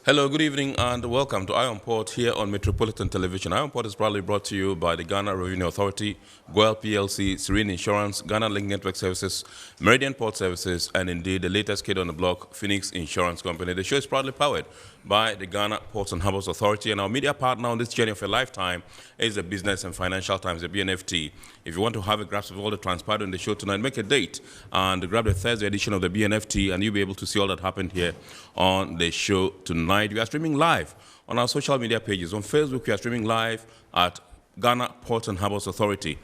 Hello, good evening, and welcome to Ion Port here on Metropolitan Television. Ion Port is proudly brought to you by the Ghana Revenue Authority, Goel PLC, Serene Insurance, Ghana Link Network Services, Meridian Port Services, and indeed the latest kid on the block, Phoenix Insurance Company. The show is proudly powered by the Ghana Ports and Harbours Authority, and our media partner on this journey of a lifetime is the Business and Financial Times, the BNFT. If you want to have a grasp of all the transpired on the show tonight, make a date and grab the Thursday edition of the BNFT, and you'll be able to see all that happened here on the show tonight. We are streaming live on our social media pages. On Facebook, we are streaming live at Ghana Ports and Harbours Authority.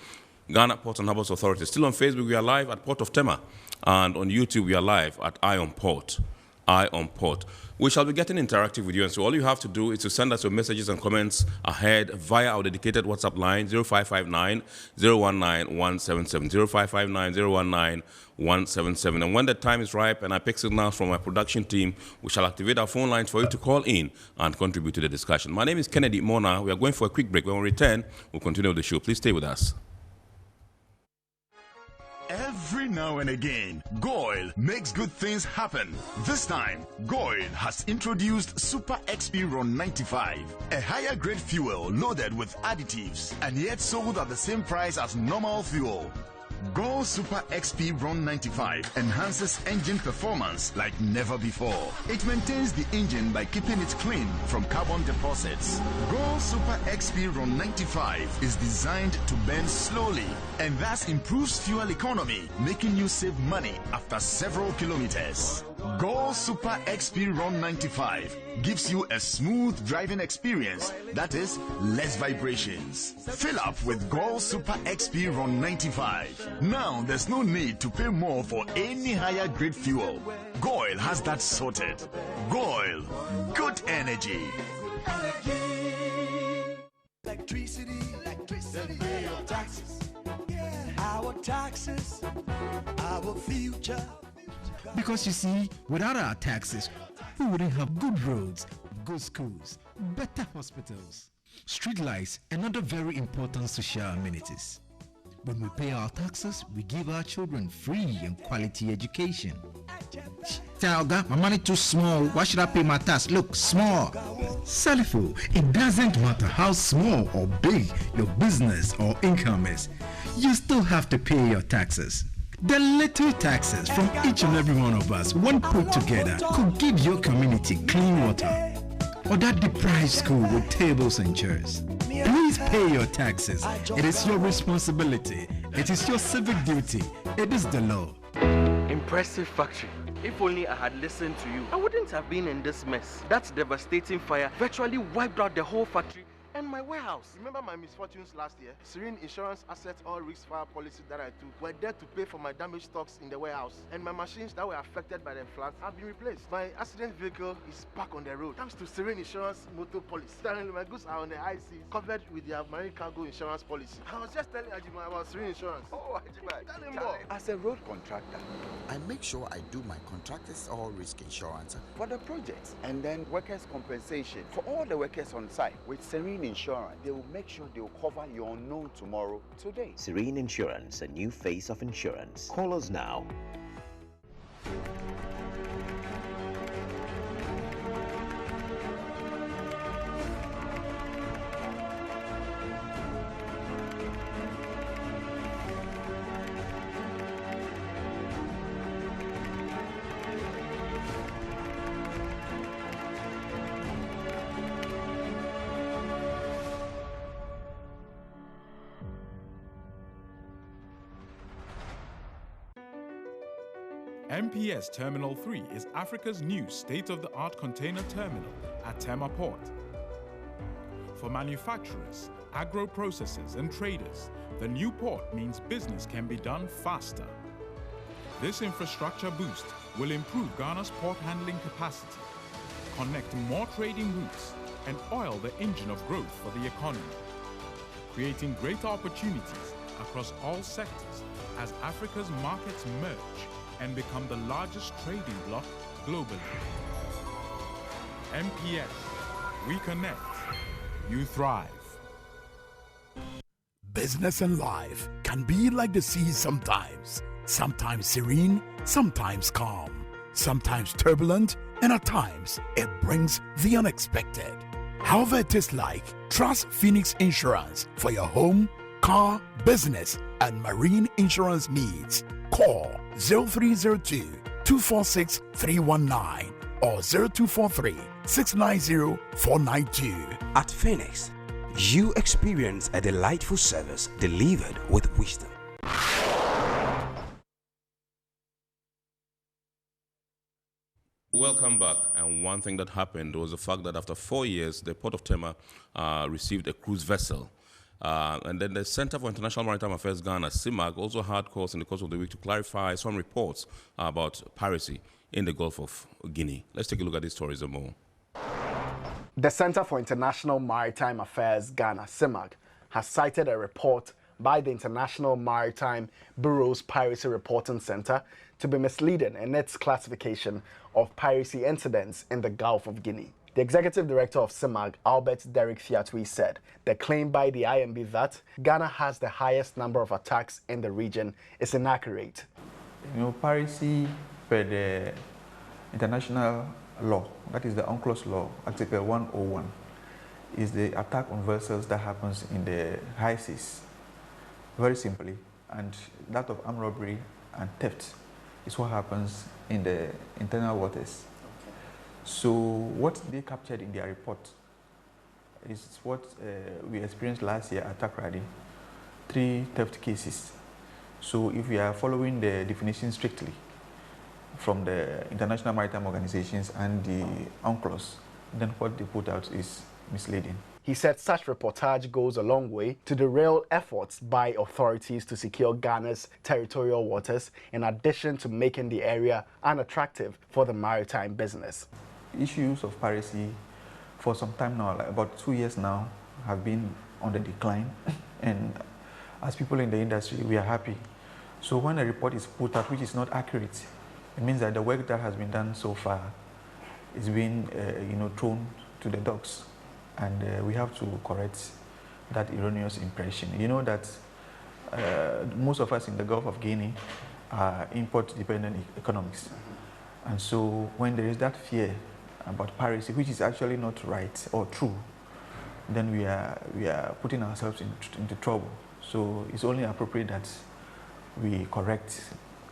Ghana Ports and Harbours Authority. Still on Facebook, we are live at Port of Tema. And on YouTube, we are live at Ion Port. Ion Port. We shall be getting interactive with you, and so all you have to do is to send us your messages and comments ahead via our dedicated WhatsApp line 0559 019 177 0559 019 177. And when the time is ripe and I pick signals from my production team, we shall activate our phone lines for you to call in and contribute to the discussion. My name is Kennedy Mona. We are going for a quick break. When we return, we'll continue the show. Please stay with us. Every now and again, Goel makes good things happen. This time, Goel has introduced Super XP Ron 95, a higher grade fuel loaded with additives and yet sold at the same price as normal fuel. Goel Super XP Ron 95 enhances engine performance like never before. It maintains the engine by keeping it clean from carbon deposits. Goel Super XP Ron 95 is designed to burn slowly and thus improves fuel economy, making you save money after several kilometers. Goel Super XP Ron 95 gives you a smooth driving experience, that is, less vibrations. Fill up with Goel Super XP Ron 95. Now there's no need to pay more for any higher grade fuel. Goel has that sorted. Goel, good energy. Electricity, then pay your taxes. Our taxes, our future. Because you see, without our taxes, we wouldn't have good roads, good schools, better hospitals, street lights, and other very important social amenities. When we pay our taxes, we give our children free and quality education. Talga, my money too small. Why should I pay my tax? Look, small. Salifo, it doesn't matter how small or big your business or income is. You still have to pay your taxes. The little taxes from each and every one of us, when put together, could give your community clean water or that deprived school with tables and chairs. Please pay your taxes. It is your responsibility. It is your civic duty. It is the law. Impressive factory. If only I had listened to you, I wouldn't have been in this mess. That devastating fire virtually wiped out the whole factory and my warehouse. Remember my misfortunes last year? Serene Insurance Asset All Risk Fire policy that I took were there to pay for my damaged stocks in the warehouse, and my machines that were affected by the floods have been replaced. My accident vehicle is back on the road thanks to Serene Insurance motor policy. Currently, my goods are on the high seas covered with their marine cargo insurance policy. I was just telling Ajima about Serene Insurance. Oh, Ajima, tell him more. As a road contractor, I make sure I do my contractors all risk insurance for the projects and then workers' compensation for all the workers on site. With Serene Insurance, they will make sure they will cover your unknown tomorrow today. Serene Insurance, a new face of insurance. Call us now. MPS Terminal 3 is Africa's new state-of-the-art container terminal at Tema Port. For manufacturers, agro-processors and traders, the new port means business can be done faster. This infrastructure boost will improve Ghana's port handling capacity, connect more trading routes, and oil the engine of growth for the economy, creating greater opportunities across all sectors as Africa's markets merge and become the largest trading bloc globally. MPS, we connect, you thrive. Business and life can be like the sea sometimes. Sometimes serene, sometimes calm. sometimes turbulent, and at times it brings the unexpected. However it is like, trust Phoenix Insurance for your home, car, business, and marine insurance needs. Call 0302 246 319 or 0243 690 492. At Phoenix, you experience a delightful service delivered with wisdom. Welcome back. And one thing that happened was the fact that after 4 years, the port of Tema received a cruise vessel. And then the Center for International Maritime Affairs Ghana, CIMAG, also had calls in the course of the week to clarify some reports about piracy in the Gulf of Guinea. Let's take a look at these stories and more. The Center for International Maritime Affairs Ghana, CIMAG, has cited a report by the International Maritime Bureau's Piracy Reporting Center to be misleading in its classification of piracy incidents in the Gulf of Guinea. The executive director of CIMAG, Albert Derek Fiatui, said the claim by the IMB that Ghana has the highest number of attacks in the region is inaccurate. Piracy per the international law, that is the UNCLOS law, Article 101, is the attack on vessels that happens in the high seas, very simply. And that of armed robbery and theft is what happens in the internal waters. Okay. So what they captured in their report is what we experienced last year at Takrady, 3 theft cases. So if we are following the definition strictly from the International Maritime Organizations and the UNCLOS, then what they put out is misleading. He said such reportage goes a long way to derail efforts by authorities to secure Ghana's territorial waters, in addition to making the area unattractive for the maritime business. Issues of piracy for some time now, like about 2 years now, have been on the decline. And as people in the industry, we are happy. So when a report is put out which is not accurate, it means that the work that has been done so far is being thrown to the dogs. And we have to correct that erroneous impression. You know that most of us in the Gulf of Guinea are import-dependent economies. And so when there is that fear about piracy, which is actually not right or true, then we are putting ourselves into trouble. So it's only appropriate that we correct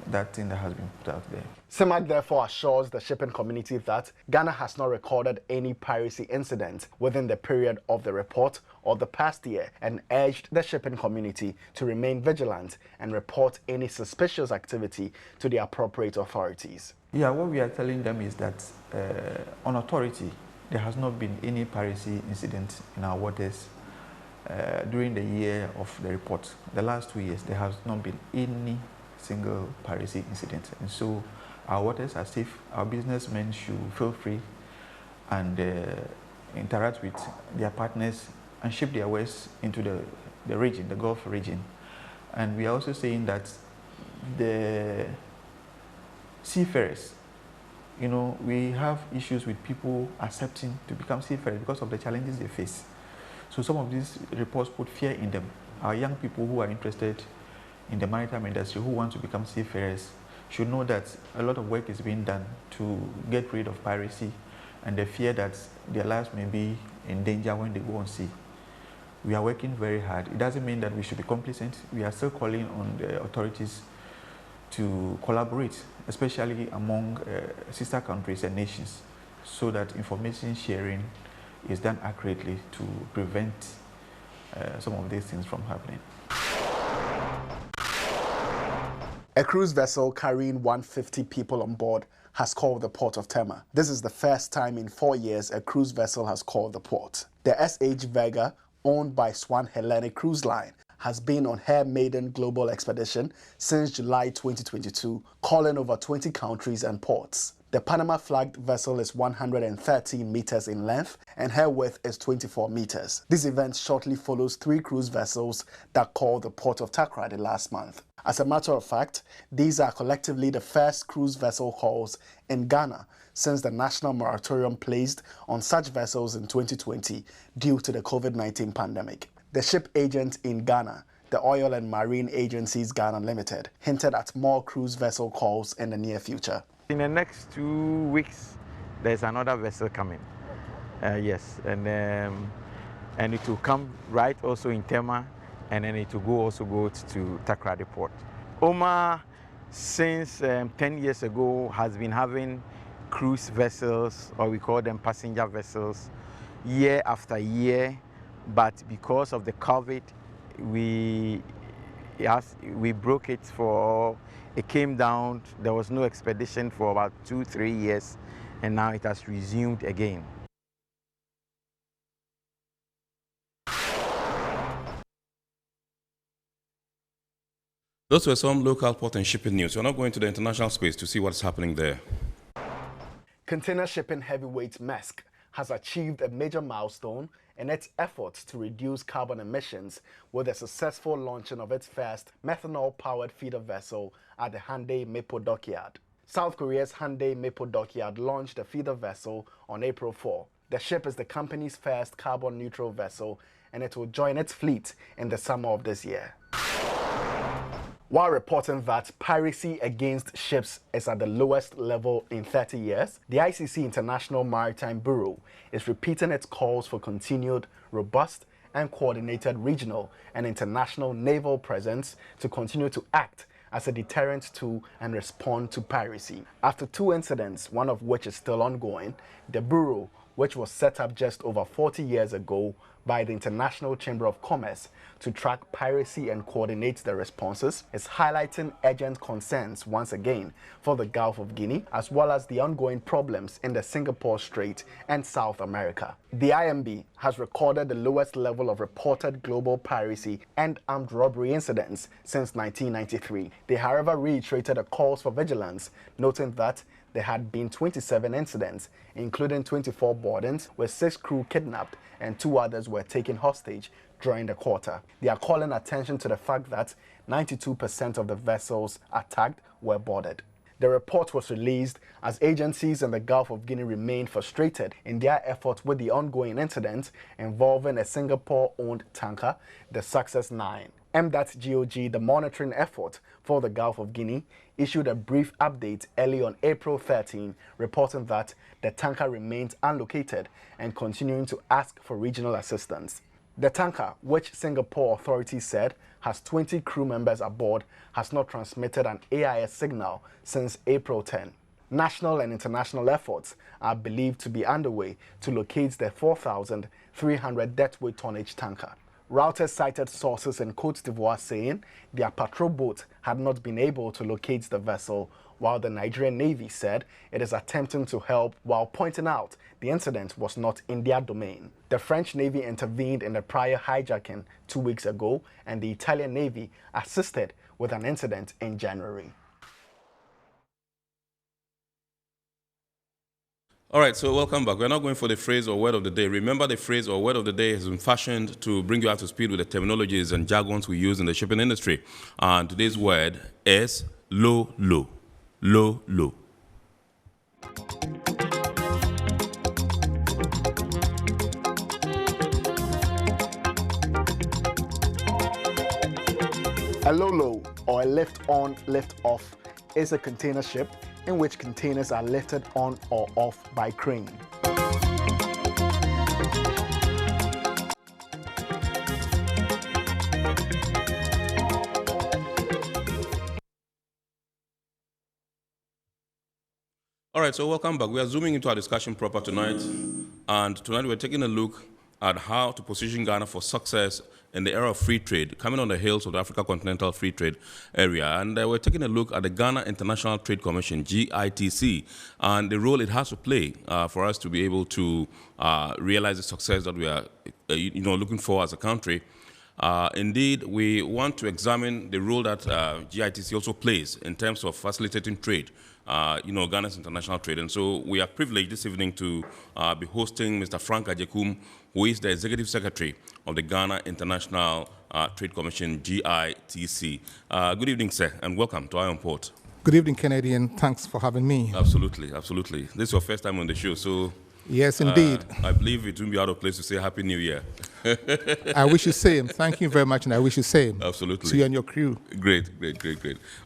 that thing that has been put out there. CIMAG therefore assures the shipping community that Ghana has not recorded any piracy incident within the period of the report or the past year, and urged the shipping community to remain vigilant and report any suspicious activity to the appropriate authorities. Yeah, what we are telling them is that on authority, there has not been any piracy incident in our waters during the year of the report. The last 2 years, there has not been any single piracy incident. And so our waters are safe. Our businessmen should feel free and interact with their partners and ship their wares into the region, the Gulf region. And we are also saying that the seafarers, we have issues with people accepting to become seafarers because of the challenges they face. So some of these reports put fear in them. Our young people who are interested in the maritime industry, who want to become seafarers, should know that a lot of work is being done to get rid of piracy and the fear that their lives may be in danger when they go on sea. We are working very hard. It doesn't mean that we should be complacent. We are still calling on the authorities to collaborate, especially among sister countries and nations, so that information sharing is done accurately to prevent some of these things from happening. A cruise vessel carrying 150 people on board has called the port of Tema. This is the first time in 4 years a cruise vessel has called the port. The SH Vega, owned by Swan Hellenic Cruise Line, has been on her maiden global expedition since July 2022, calling over 20 countries and ports. The Panama-flagged vessel is 113 meters in length and her width is 24 meters. This event shortly follows 3 cruise vessels that called the port of Takrady last month. As a matter of fact, these are collectively the first cruise vessel calls in Ghana since the national moratorium placed on such vessels in 2020 due to the COVID-19 pandemic. The ship agent in Ghana, the Oil and Marine Agencies Ghana Limited, hinted at more cruise vessel calls in the near future. In the next 2 weeks, there's another vessel coming. Yes, and it will come right also in Tema, and then it will also go to Takoradi Port. Oma, since 10 years ago, has been having cruise vessels, or we call them passenger vessels, year after year, but because of the COVID, we broke it it came down. There was no expedition for about 2-3 years, and now it has resumed again. Those were some local port and shipping news. We're now going to the international space to see what's happening there. Container shipping heavyweight Maersk has achieved a major milestone in its efforts to reduce carbon emissions with the successful launching of its first methanol-powered feeder vessel at the Hyundai Mapo Dockyard. South Korea's Hyundai Mapo Dockyard launched the feeder vessel on April 4. The ship is the company's first carbon-neutral vessel, and it will join its fleet in the summer of this year. While reporting that piracy against ships is at the lowest level in 30 years, the ICC International Maritime Bureau is repeating its calls for continued, robust, and coordinated regional and international naval presence to continue to act as a deterrent to and respond to piracy. After 2 incidents, one of which is still ongoing, the Bureau, which was set up just over 40 years ago by the International Chamber of Commerce to track piracy and coordinate the responses, is highlighting urgent concerns once again for the Gulf of Guinea, as well as the ongoing problems in the Singapore Strait and South America. The IMB has recorded the lowest level of reported global piracy and armed robbery incidents since 1993. They, however, reiterated a calls for vigilance, noting that there had been 27 incidents, including 24 boardings, with 6 crew kidnapped and 2 others were taken hostage during the quarter. They are calling attention to the fact that 92% of the vessels attacked were boarded. The report was released as agencies in the Gulf of Guinea remained frustrated in their efforts with the ongoing incident involving a Singapore-owned tanker, the Success 9. M.GOG, the monitoring effort for the Gulf of Guinea, issued a brief update early on April 13, reporting that the tanker remains unlocated and continuing to ask for regional assistance. The tanker, which Singapore authorities said has 20 crew members aboard, has not transmitted an AIS signal since April 10. National and international efforts are believed to be underway to locate the 4,300 deadweight tonnage tanker. Reuters cited sources in Côte d'Ivoire saying their patrol boat had not been able to locate the vessel, while the Nigerian Navy said it is attempting to help while pointing out the incident was not in their domain. The French Navy intervened in the prior hijacking 2 weeks ago, and the Italian Navy assisted with an incident in January. All right, so welcome back. We're now going for the phrase or word of the day. Remember, the phrase or word of the day has been fashioned to bring you up to speed with the terminologies and jargons we use in the shipping industry. And today's word is low, low. Low, low. A low-low, or a lift-on, lift-off, is a container ship in which containers are lifted on or off by crane. All right, so welcome back. We are zooming into our discussion proper tonight, and tonight we're taking a look at how to position Ghana for success in the era of free trade, coming on the heels of the Africa Continental Free Trade Area. And we're taking a look at the Ghana International Trade Commission, GITC, and the role it has to play for us to be able to realize the success that we are looking for as a country. Indeed, we want to examine the role that GITC also plays in terms of facilitating trade, Ghana's international trade. And so we are privileged this evening to be hosting Mr. Frank Ajekum, who is the Executive Secretary of the Ghana International Trade Commission, GITC. Good evening, sir, and welcome to Iron Port. Good evening, Kennedy, and thanks for having me. Absolutely, absolutely. This is your first time on the show, so Yes, indeed. I believe it won't be out of place to say Happy New Year. I wish you same. Thank you very much, and I wish you same. Absolutely. To you and your crew. Great.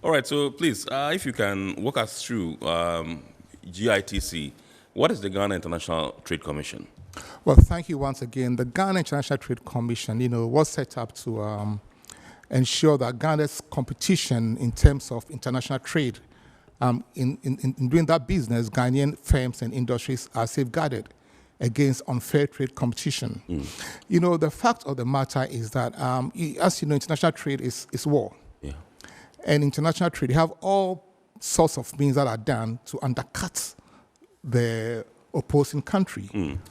All right, so please, if you can walk us through GITC, what is the Ghana International Trade Commission? Well, thank you once again. The Ghana International Trade Commission, was set up to ensure that Ghana's competition in terms of international trade, in doing that business, Ghanaian firms and industries are safeguarded against unfair trade competition. The fact of the matter is that, as you know, international trade is war. Yeah. And international trade, you have all sorts of things that are done to undercut the opposing country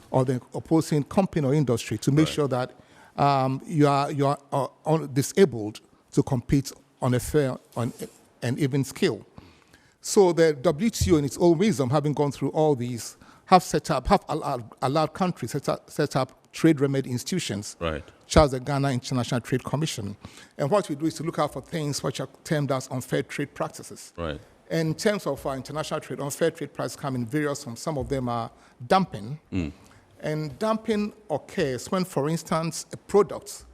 or the opposing company or industry to make sure that you are disabled to compete on a fair and even scale. So the WTO, in its own wisdom, having gone through all these, have allowed countries set up trade remedy institutions, such as the Ghana International Trade Commission. And what we do is to look out for things which are termed as unfair trade practices. Right. And in terms of international trade, unfair trade practices come in various forms. Some of them are dumping. And dumping occurs when, for instance, a product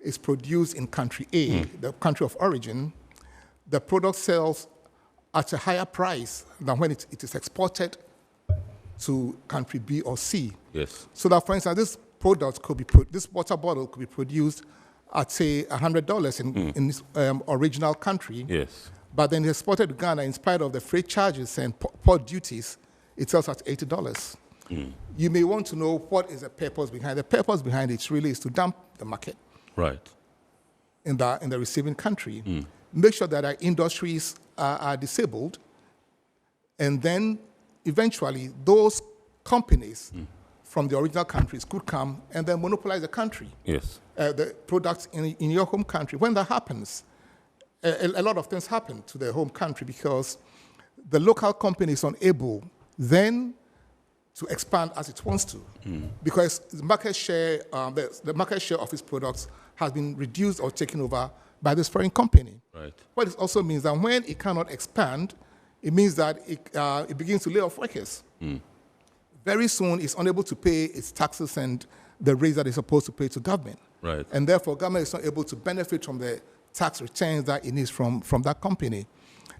is produced in country A, the country of origin. The product sells at a higher price than when it is exported to country B or C. Yes. So that, for instance, this product could be this water bottle could be produced at, say, $100 in its original country. Yes. But then it's exported to Ghana, in spite of the freight charges and port duties, it sells at $80. You may want to know what is the purpose behind. The purpose behind it really is to dump the market in the receiving country, make sure that our industries are disabled, and then eventually those companies from the original countries could come and then monopolize the country. Yes. The products in your home country. When that happens, a lot of things happen to the home country because the local company is unable then to expand as it wants to, because the market share, the market share of its products has been reduced or taken over by this foreign company. Right. What it also means that when it cannot expand, it means that it begins to lay off workers. Very soon, it's unable to pay its taxes and the rates that it's supposed to pay to government. Right. And therefore, government is not able to benefit from the tax returns that it needs from that company.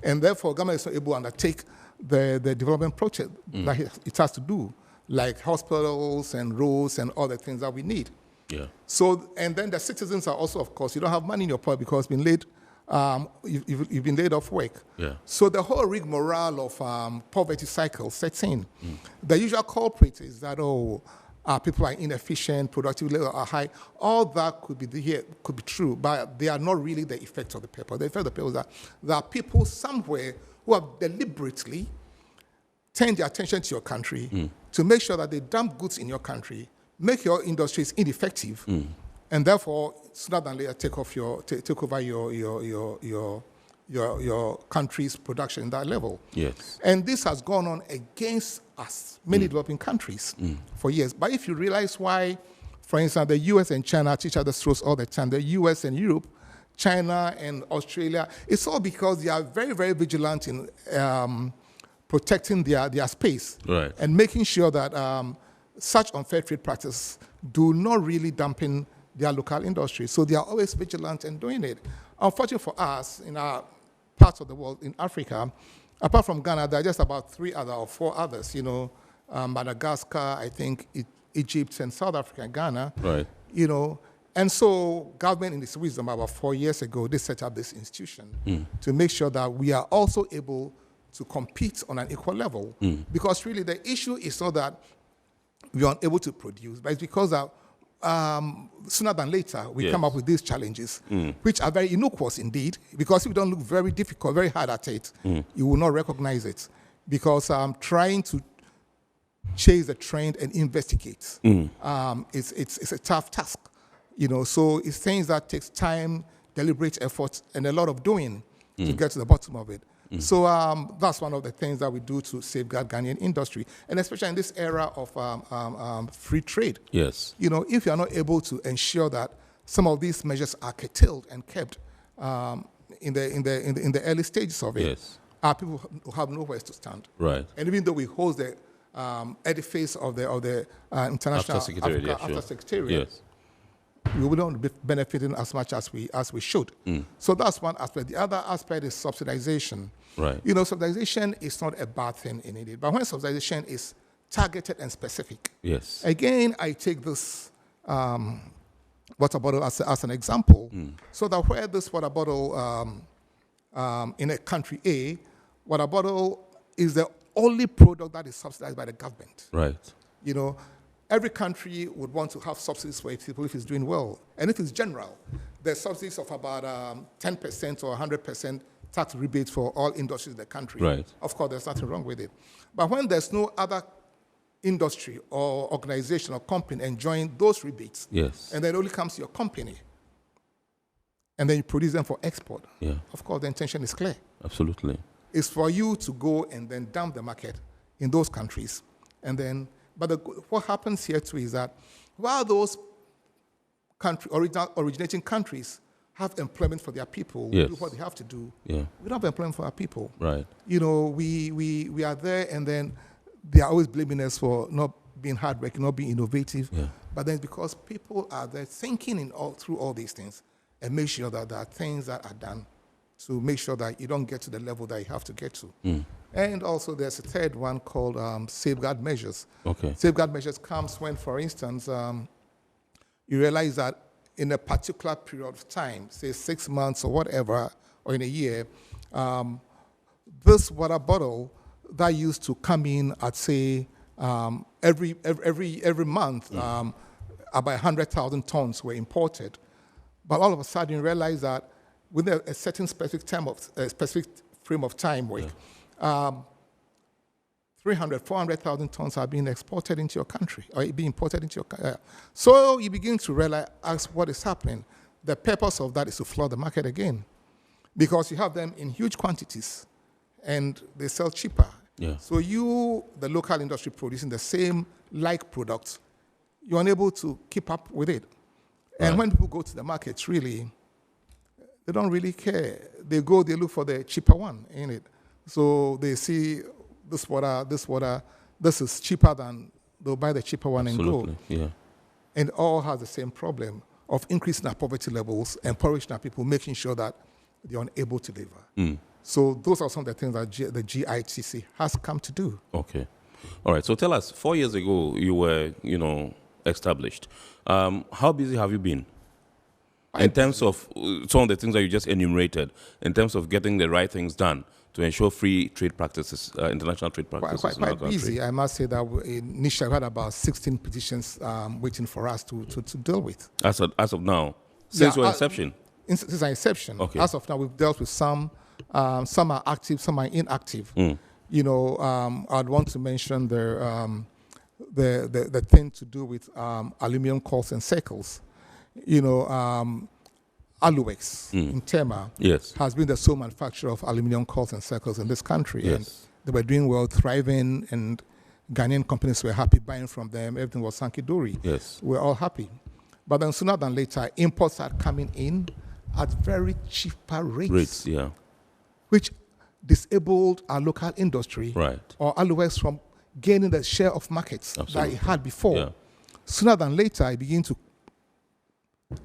And therefore, government is not able to undertake the development project that it has to do, like hospitals and roads and all the things that we need. Yeah. So, and then the citizens are also, of course, you don't have money in your pocket because you've been laid off work. Yeah. So the whole rigmarole of poverty cycle sets in. The usual culprit is that, people are inefficient, productivity levels are high. All that could be true, but they are not really the effect of the people. The effect of the people is that there are people somewhere who have deliberately turned their attention to your country to make sure that they dump goods in your country, make your industries ineffective, and therefore, sooner than later, take over your country's production in that level. Yes. And this has gone on against us, many developing countries, for years. But if you realize why, for instance, the US and China teach other throats all the time, the US and Europe, China and Australia, it's all because they are very, very vigilant in protecting their space and making sure that such unfair trade practices do not really dampen their local industry. So they are always vigilant in doing it. Unfortunately for us, in our parts of the world, in Africa, apart from Ghana, there are just about 3 other or 4 others, Madagascar, I think Egypt and South Africa and Ghana. Right. And so government in its wisdom about 4 years ago, they set up this institution to make sure that we are also able to compete on an equal level. Because really the issue is not that we are unable to produce, but it's because that sooner than later, we come up with these challenges, which are very innocuous indeed, because if you don't look very difficult, very hard at it, you will not recognize it. Because trying to chase the trend and investigate, it's a tough task. So it's things that takes time, deliberate effort, and a lot of doing to get to the bottom of it. So that's one of the things that we do to safeguard Ghanaian industry, and especially in this era of free trade. Yes. If you are not able to ensure that some of these measures are curtailed and kept in the early stages of it, our people have nowhere to stand. Right. And even though we host the edifice of the international After Secretariat, yes, we wouldn't be benefiting as much as we should. So that's one aspect. The other aspect is subsidization. Right. You know, subsidization is not a bad thing in it, but when subsidization is targeted and specific. Yes. Again, I take this water bottle as an example, so that where this water bottle in a country A, water bottle is the only product that is subsidized by the government. Right. You know, every country would want to have subsidies for its people if it's doing well. And if it's general, there's subsidies of about 10% or 100% tax rebates for all industries in the country. Right. Of course, there's nothing wrong with it. But when there's no other industry or organization or company enjoying those rebates, yes, and then it only comes to your company, and then you produce them for export, yeah, of course, the intention is clear. Absolutely. It's for you to go and then dump the market in those countries. And then, what happens here too is that while those originating countries have employment for their people, yes, do what they have to do, yeah, we don't have employment for our people. Right. You know, we are there, and then they are always blaming us for not being hardworking, not being innovative. Yeah. But then because people are there thinking through all these things and make sure that there are things that are done to make sure that you don't get to the level that you have to get to. And also there's a third one called safeguard measures. Okay. Safeguard measures comes when, for instance, you realize that in a particular period of time, say 6 months or whatever, or in a year, this water bottle that used to come in at, say, every month, about 100,000 tons were imported. But all of a sudden you realize that within a certain specific frame of time, 300, 400,000 tons are being exported into your country, or being imported into your country. So you begin to realize what is happening. The purpose of that is to flood the market again, because you have them in huge quantities, and they sell cheaper. Yeah. So you, the local industry producing the same like products, you're unable to keep up with it. And Right. when people go to the markets, really, they don't really care. They look for the cheaper one, ain't it? So they see this water, this is cheaper than, they'll buy the cheaper one. Absolutely. And go. Yeah. And all has the same problem of increasing our poverty levels, empowering our people, making sure that they're unable to deliver. So those are some of the things that the GITC has come to do. Okay. All right. So tell us, 4 years ago, you were, established. How busy have you been? In terms of some of the things that you just enumerated, in terms of getting the right things done to ensure free trade practices, international trade practices. Quite busy. I must say that initially we had about 16 petitions waiting for us to deal with. As of now, since your inception? Since our inception. Okay. As of now, we've dealt with some are active, some are inactive. I'd want to mention the thing to do with aluminum coils and circles. Aluex in Tema has been the sole manufacturer of aluminum coils and circles in this country. Yes. And they were doing well, thriving, and Ghanaian companies were happy buying from them. Everything was hunky-dory. Yes. We're all happy. But then sooner than later, imports are coming in at very cheaper rates. Yeah. Which disabled our local industry. Right. Or Aluex from gaining the share of markets that it had before. Yeah. Sooner than later, it began to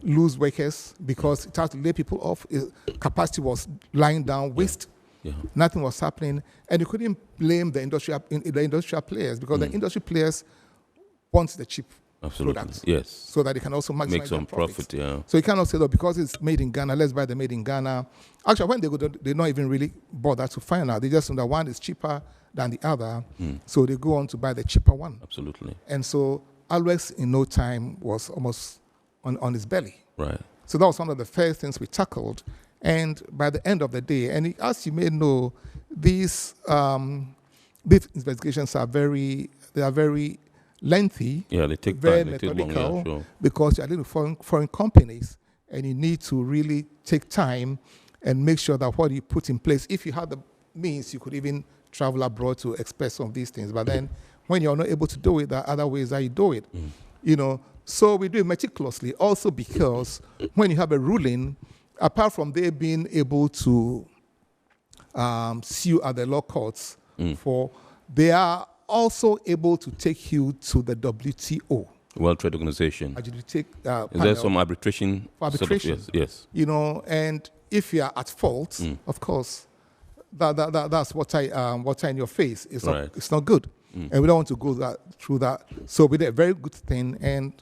lose workers because it had to lay people off. Capacity was lying down, waste. Yeah. Nothing was happening. And you couldn't blame the industrial players because the industry players want the cheap products. Yes. So that they can also maximize make some their profits. profit. Yeah. So you cannot say that because it's made in Ghana, let's buy the made in Ghana. Actually, when they go, they not even really bother to find out. They just know that one is cheaper than the other. So they go on to buy the cheaper one. Absolutely. And so Aluex in no time was almost on his belly. Right. So that was one of the first things we tackled. And by the end of the day, and as you may know, these investigations are very lengthy. Yeah, they take very time. methodical, they take long, yeah, sure. because you're dealing with foreign companies, and you need to really take time and make sure that what you put in place, if you had the means, you could even travel abroad to express some of these things. But then when you're not able to do it, there are other ways that you do it. So we do it meticulously, also because when you have a ruling, apart from they being able to sue at the law courts, they are also able to take you to the WTO. World Trade Organization. Is there some arbitration? For arbitration. Yes. You know, and if you are at fault, of course, that's what's in your face. It's not good. And we don't want to go through that. So we did a very good thing, and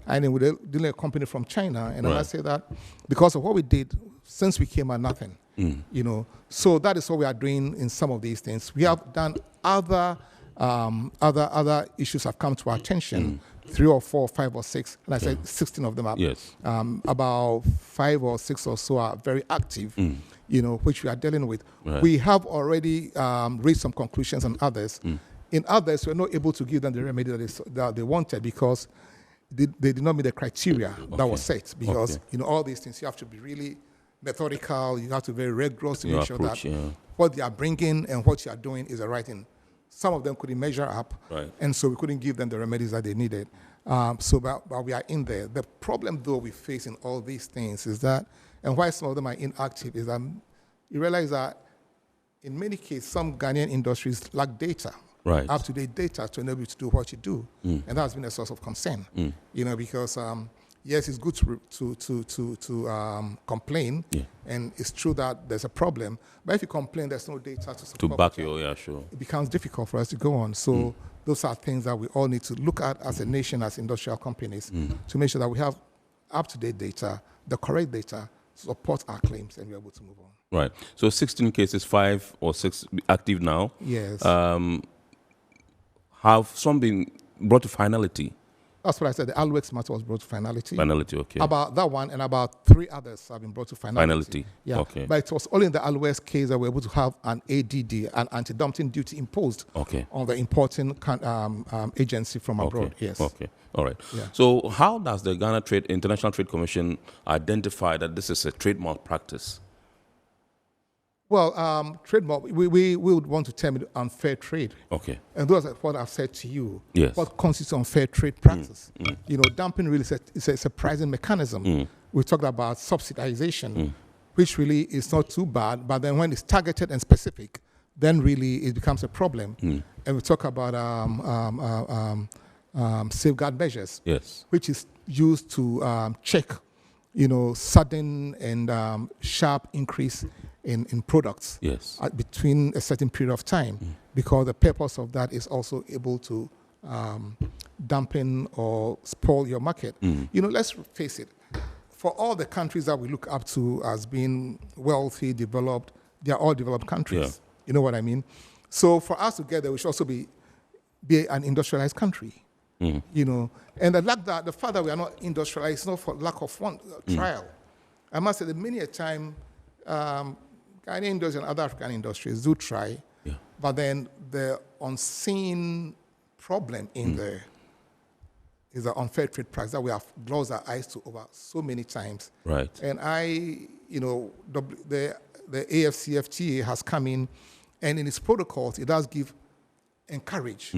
then we did a company from China, and I say that because of what we did, since we came at nothing, you know. So that is what we are doing in some of these things. We have done other issues have come to our attention. 3 or 4, 5 or 6, and I said 16 of them are. Yes. About 5 or 6 or so are very active, you know, which we are dealing with. Right. We have already reached some conclusions on others. In others, we're not able to give them the remedy that they wanted because they did not meet the criteria that was set. Because you know, all these things, you have to be really methodical. You have to be very rigorous to make sure that what they are bringing and what you are doing is the right thing. Some of them couldn't measure up, and so we couldn't give them the remedies that they needed. But we are in there. The problem, though, we face in all these things is that, and why some of them are inactive, is that you realize that in many cases, some Ghanaian industries lack data, up-to-date data to enable you to do what you do, and that has been a source of concern. You know, because yes, it's good to complain, and it's true that there's a problem. But if you complain, there's no data to back you. Yeah, sure. It becomes difficult for us to go on. So those are things that we all need to look at as a nation, as industrial companies, to make sure that we have up-to-date data, the correct data, to support our claims, and we're able to move on. Right. So 16 cases, 5 or 6 active now. Yes. Have some been brought to finality? That's what I said. The Alwex matter was brought to finality. Finality, okay. About that one and about 3 others have been brought to finality. Finality, yeah. Okay. But it was only in the Alwex case that we were able to have an ADD, an anti-dumping duty imposed on the importing agency from abroad. Yes. Okay. All right. Yeah. So how does the International Trade Commission identify that this is a trade malpractice? Well, trademark, we would want to term unfair trade. Okay. And those are what I've said to you. Yes. What constitutes unfair trade practice. You know, dumping really is a surprising mechanism. We talked about subsidization, which really is not too bad, but then when it's targeted and specific, then really it becomes a problem. And we talk about safeguard measures, which is used to check, you know, sudden and sharp increase in products between a certain period of time, because the purpose of that is also able to dampen or spoil your market. You know, let's face it, for all the countries that we look up to as being wealthy, developed, they are all developed countries. You know what I mean? So for us to get there, we should also be an industrialized country. You know, and the fact that we are not industrialized is not for lack of trial. I must say that many a time, Ghanaian industry and other African industries do try, but then the unseen problem in there is the unfair trade practice that we have closed our eyes to over so many times. Right. And you know, the AFCFTA has come in, and in its protocols, it does encourage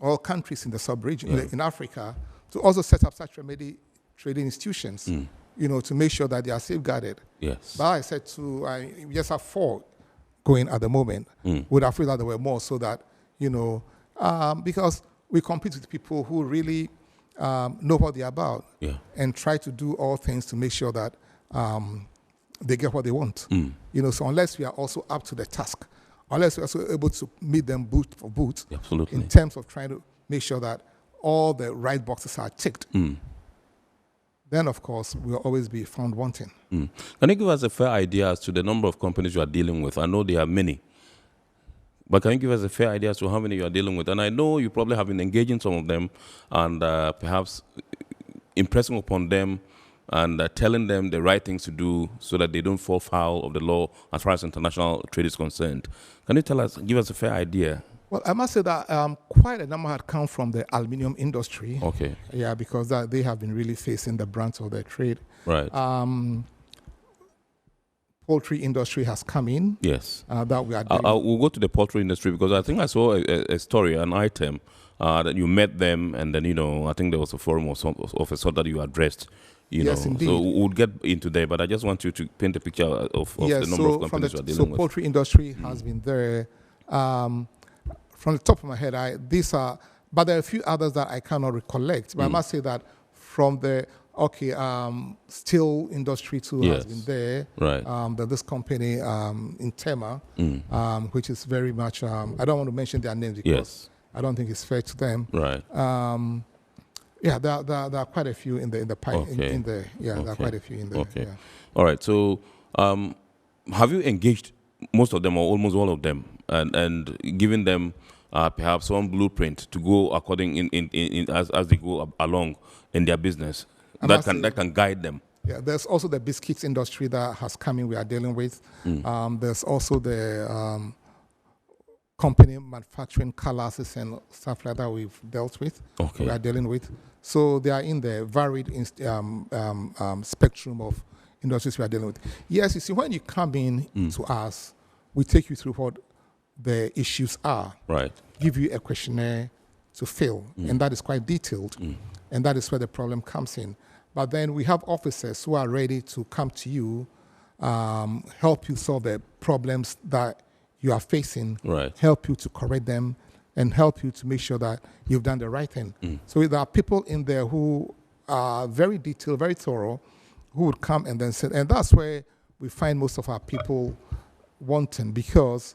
all countries in the sub-region, in Africa, to also set up such remedy trading institutions, you know, to make sure that they are safeguarded. Yes. But I said we just have 4 going at the moment. Would have felt that there were more, so that, you know, because we compete with people who really know what they're about, and try to do all things to make sure that they get what they want. You know, so unless we are also up to the task, unless we're also able to meet them boot for boot, in terms of trying to make sure that all the right boxes are ticked, then, of course, we'll always be found wanting. Can you give us a fair idea as to the number of companies you are dealing with? I know there are many, but can you give us a fair idea as to how many you are dealing with? And I know you probably have been engaging some of them and perhaps impressing upon them and telling them the right things to do so that they don't fall foul of the law as far as international trade is concerned. Can you give us a fair idea? Well, I must say that quite a number had come from the aluminium industry. Okay. Yeah, because they have been really facing the brunt of their trade. Right. Poultry industry has come in. Yes. That we are we'll go to the poultry industry because I think I saw a story, an item, that you met them and then, you know, I think there was a forum of a sort that you addressed. Yes, know, indeed. So we'll get into there, but I just want you to paint a picture of the number of companies you are dealing with. So poultry industry has been there. from the top of my head, but there are a few others that I cannot recollect. But I must say that from the steel industry too has been there. Right. This company in Tema, which is very much. I don't want to mention their names because I don't think it's fair to them. Right. Yeah, there are quite a few in the pipe. Okay. There are quite a few in there. Okay. Yeah. All right. So, have you engaged most of them or almost all of them, and given them perhaps one blueprint to go according as they go along in their business that can guide them? Yeah, there's also the biscuits industry that has come in. We are dealing with. There's also the company manufacturing colors and stuff like that we've dealt with. Okay. We are dealing with. So they are in the varied spectrum of industries we are dealing with. Yes, you see, when you come in to us, we take you through what the issues are. Right. Give you a questionnaire to fill, and that is quite detailed, and that is where the problem comes in. But then we have officers who are ready to come to you, help you solve the problems that you are facing, help you to correct them, and help you to make sure that you've done the right thing. So there are people in there who are very detailed, very thorough, who would come and then say, and that's where we find most of our people wanting, because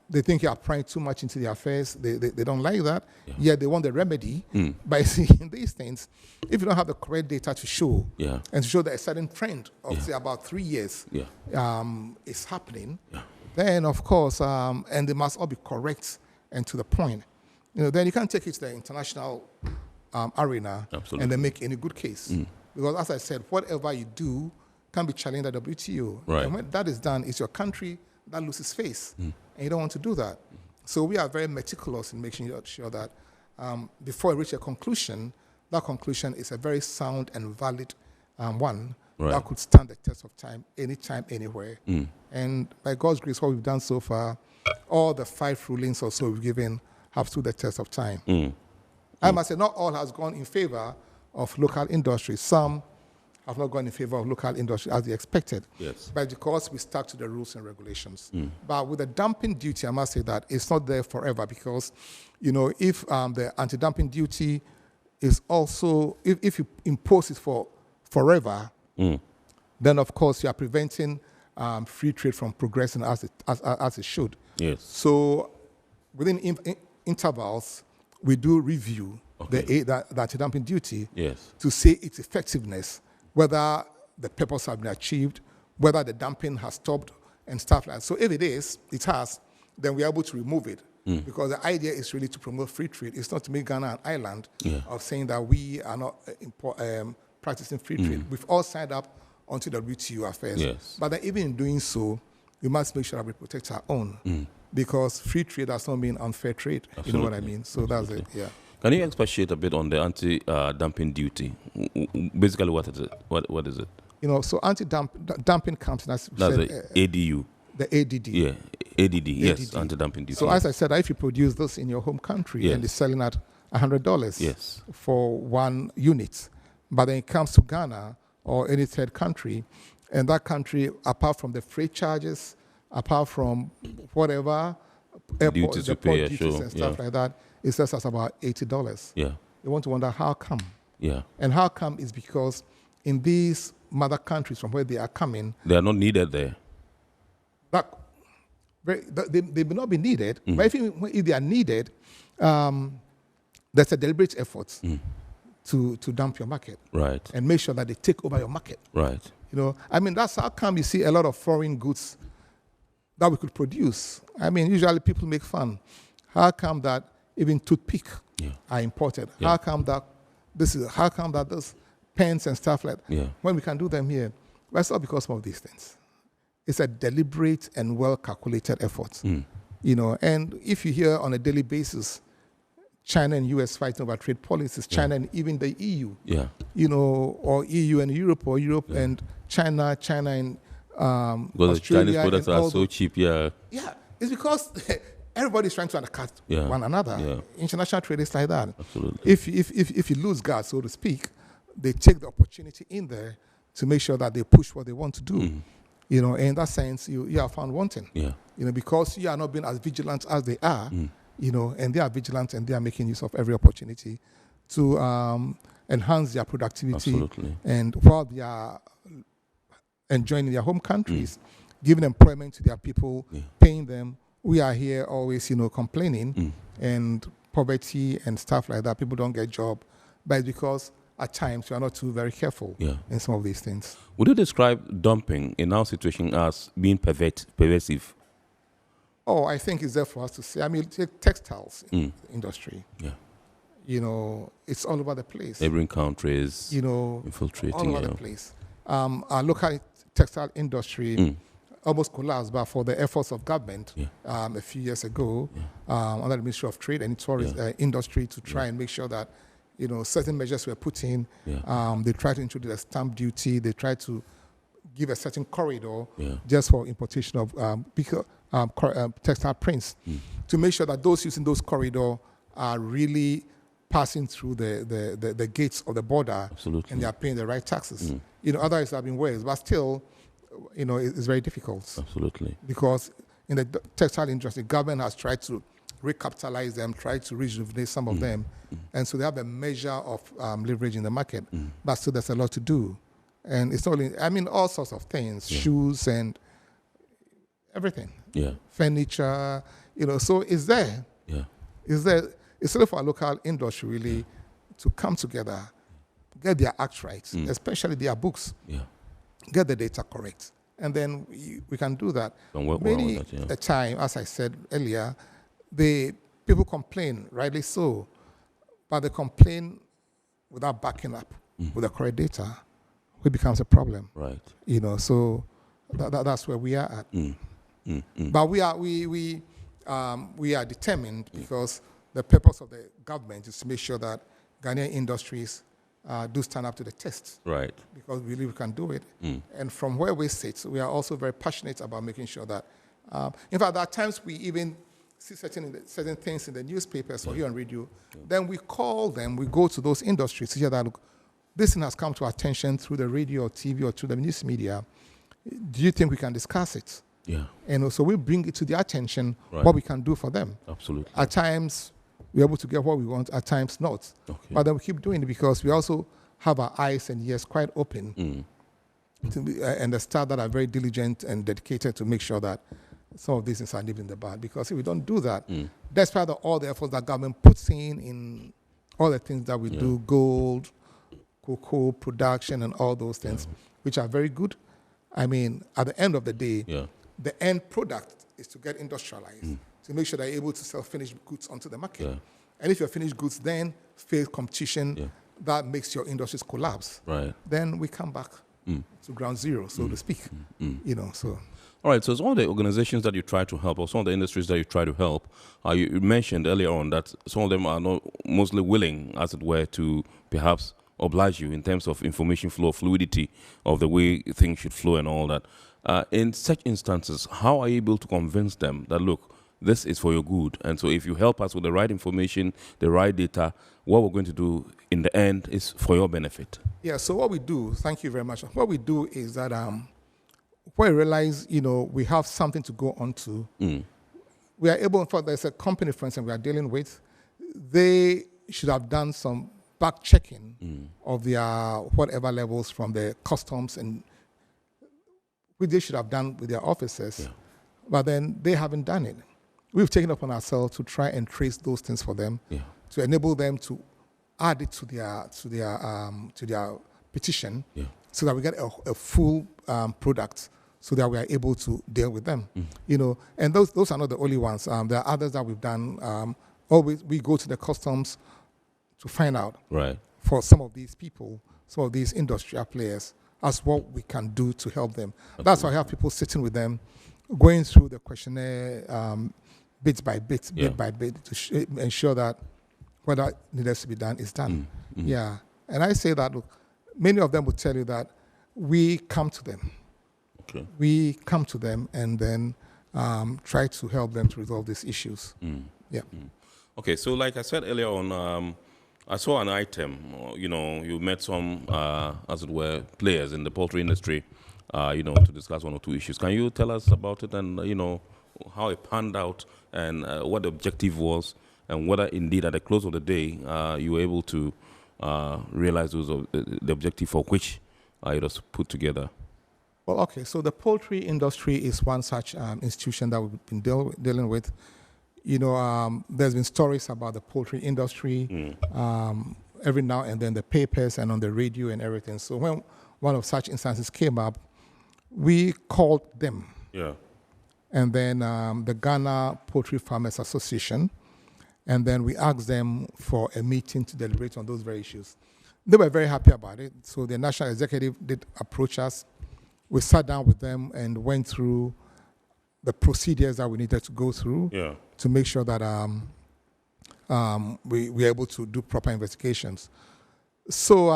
they think you are prying too much into their affairs. They don't like that. Yeah, they want the remedy. But see, in these things, if you don't have the correct data to show, and to show that a certain trend of say about 3 years is happening, then of course, and they must all be correct and to the point. Then you can't take it to the international arena and then make any good case. Because as I said, whatever you do can be challenged at WTO. Right. And when that is done, it's your country that loses face. And you don't want to do that. So we are very meticulous in making sure that before we reach a conclusion, that conclusion is a very sound and valid one that could stand the test of time, anytime, anywhere. And by God's grace, what we've done so far, all the 5 rulings or so we've given have stood the test of time. I must say, not all has gone in favor of local industry. Some have not gone in favor of local industry as they expected. But because we stuck to the rules and regulations. But with the dumping duty, I must say that it's not there forever, because, if the anti-dumping duty is also, if you impose it for forever, then of course you are preventing free trade from progressing as it should. So within intervals, we do review the anti-dumping duty to see its effectiveness, whether the purpose has been achieved, whether the dumping has stopped and stuff like that. So if it has, then we're able to remove it. Because the idea is really to promote free trade. It's not to make Ghana an island of saying that we are not practicing free trade. We've all signed up onto the WTO affairs. But then even in doing so, we must make sure that we protect our own. Because free trade does not mean unfair trade. You know what I mean? So that's it, Can you expatiate a bit on the anti-dumping duty? Basically, what is it? What is it? So anti-dumping comes, as we that's said, the ADU. The ADD. Yeah, ADD, yes, anti-dumping duty. So as I said, if you produce this in your home country and it's selling at $100 for 1 unit, but then it comes to Ghana or any third country, and that country, apart from the freight charges, apart from whatever, airport duties and stuff like that, it sells us about $80. You want to wonder how come? And how come is because in these mother countries from where they are coming, they are not needed there. They may not be needed, but if they are needed, there's a deliberate effort to dump your market, and make sure that they take over your market, that's how come you see a lot of foreign goods that we could produce. Usually people make fun. How come that even toothpick are imported? How come that this pens and stuff like that, when we can do them here? Well, it's not because of these things. It's a deliberate and well-calculated effort. And if you hear on a daily basis, China and US fighting over trade policies, China and even the EU, or EU and Europe, or Europe and China and because Australia. The Chinese products are so cheap, it's because everybody's trying to undercut one another. International trade is like that. Absolutely. If you lose guard, so to speak, they take the opportunity in there to make sure that they push what they want to do. In that sense, you are found wanting. Because you are not being as vigilant as they are, and they are vigilant and they are making use of every opportunity to enhance their productivity. Absolutely. And while they are enjoying their home countries, giving employment to their people, paying them, we are here always, complaining and poverty and stuff like that. People don't get job, but it's because at times we are not too very careful in some of these things. Would you describe dumping in our situation as being pervasive? Oh, I think it's there for us to say. I mean, take textiles industry. Yeah. It's all over the place. Neighboring countries, infiltrating. All over the place. Our local textile industry almost collapsed, but for the efforts of government a few years ago, under the Ministry of Trade and Tourist Industry, to try and make sure that certain measures were put in. They tried to introduce a stamp duty. They tried to give a certain corridor just for importation of textile prints to make sure that those using those corridors are really passing through the gates of the border. Absolutely. And they are paying the right taxes. Otherwise have been ways, but still, it's very difficult. Absolutely. Because in the textile industry, government has tried to recapitalize them, tried to rejuvenate some of them. And so they have a measure of leverage in the market, but still there's a lot to do. And it's only, all sorts of things, shoes and everything. Yeah. Furniture, so it's there. Yeah. It's there. It's sort of for our local industry really to come together, get their act right, especially their books. Yeah. Get the data correct. And then we can do that. Many the time, as I said earlier, people complain, rightly so, but they complain without backing up with the correct data, which becomes a problem. Right. So that's where we are at. But we are determined because the purpose of the government is to make sure that Ghanaian industries do stand up to the test. Right. Because we believe we can do it. And from where we sit, we are also very passionate about making sure that, in fact, there are times we even see certain things in the newspapers or here on radio, then we call them, we go to those industries to hear that, look, this thing has come to our attention through the radio or TV or through the news media. Do you think we can discuss it? Yeah. And so we bring it to their attention, what we can do for them. Absolutely. At times, we're able to get what we want, at times not. Okay. But then we keep doing it because we also have our eyes and ears quite open and the staff that are very diligent and dedicated to make sure that some of these things are nipped in the bud. Because if we don't do that, despite all the efforts that government puts in all the things that we do, gold, cocoa production and all those things, which are very good, at the end of the day, the end product is to get industrialized, to make sure that you're able to sell finished goods onto the market. Yeah. And if your finished goods then face competition, that makes your industries collapse. Right. Then we come back to ground zero, so to speak. So. All right, so some of the organizations that you try to help, or some of the industries that you try to help, you mentioned earlier on that some of them are not mostly willing, as it were, to perhaps oblige you in terms of information flow, fluidity of the way things should flow and all that. In such instances, how are you able to convince them that, look, this is for your good, and so if you help us with the right information, the right data, what we're going to do in the end is for your benefit? Yeah, so what we do, thank you very much, what we do is that when we realize, we have something to go on to, we are able, in fact, there's a company, for instance, we are dealing with, they should have done some back checking of their whatever levels from the customs, and which they should have done with their officers, but then they haven't done it. We've taken it upon ourselves to try and trace those things for them, to enable them to add it to their petition, so that we get a full product, so that we are able to deal with them. And those are not the only ones. There are others that we've done. Always we go to the customs to find out for some of these people, some of these industrial players, as what we can do to help them. Absolutely. That's why I have people sitting with them, going through the questionnaire bit by bit, to ensure that what needs to be done is done. Yeah, and I say that, look, many of them will tell you that we come to them. Okay. We come to them and then try to help them to resolve these issues. Yeah. Okay, so like I said earlier on, I saw an item, you met some, as it were, players in the poultry industry, to discuss one or two issues. Can you tell us about it and, how it panned out and what the objective was, and whether indeed at the close of the day you were able to realize those the objective for which it was put together. Well, okay, so the poultry industry is one such institution that we've been dealing with. You know, there's been stories about the poultry industry every now and then, the papers and on the radio and everything. So when one of such instances came up, we called them. Yeah. And then the Ghana Poultry Farmers Association, and then we asked them for a meeting to deliberate on those very issues. They were very happy about it. So the national executive did approach us. We sat down with them and went through the procedures that we needed to go through to make sure that we were able to do proper investigations. So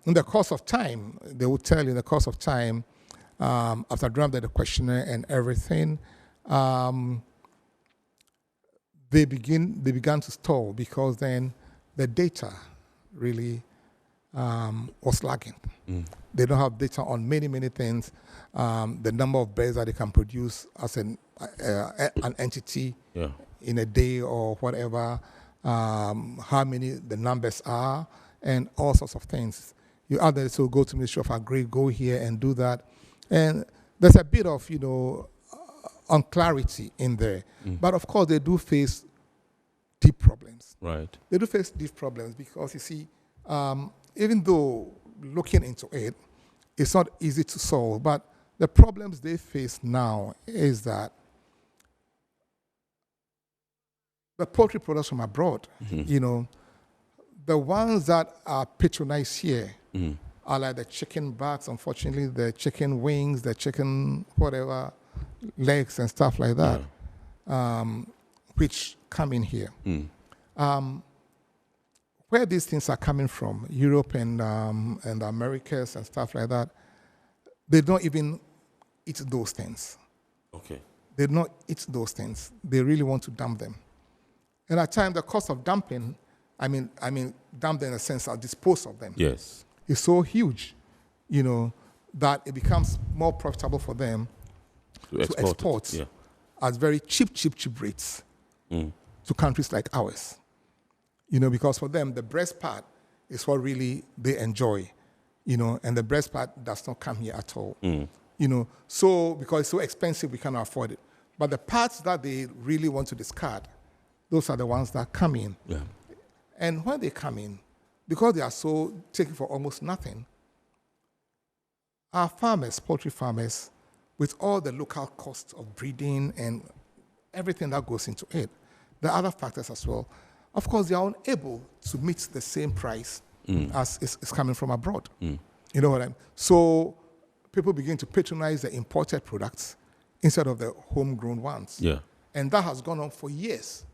in the course of time, they would tell you in the course of time, after drafting the questionnaire and everything, they began to stall because then the data really was lacking. They don't have data on many things. The number of birds that they can produce as an entity in a day or whatever, how many the numbers are, and all sorts of things. You either so go to Ministry of Agri, go here and do that, and there's a bit of unclarity in there. But of course, they do face deep problems. Right. They do face deep problems because you see, even though looking into it, it's not easy to solve, but the problems they face now is that the poultry products from abroad, the ones that are patronized here are like the chicken backs, unfortunately, the chicken wings, the chicken whatever, legs and stuff like that, which come in here. Where these things are coming from, Europe and the Americas and stuff like that, they don't even eat those things. Okay. They don't eat those things. They really want to dump them. And at times, the cost of dumping, I mean, dump them in a sense, I'll dispose of them. Yes. It's so huge, that it becomes more profitable for them to export at very cheap rates to countries like ours. Because for them, the breast part is what really they enjoy, and the breast part does not come here at all. So because it's so expensive, we cannot afford it. But the parts that they really want to discard, those are the ones that come in. Yeah. And when they come in, because they are so taken for almost nothing, our farmers, poultry farmers, with all the local costs of breeding and everything that goes into it, the other factors as well, of course, they are unable to meet the same price as is coming from abroad. You know what I mean? So people begin to patronize the imported products instead of the homegrown ones. Yeah. And that has gone on for years.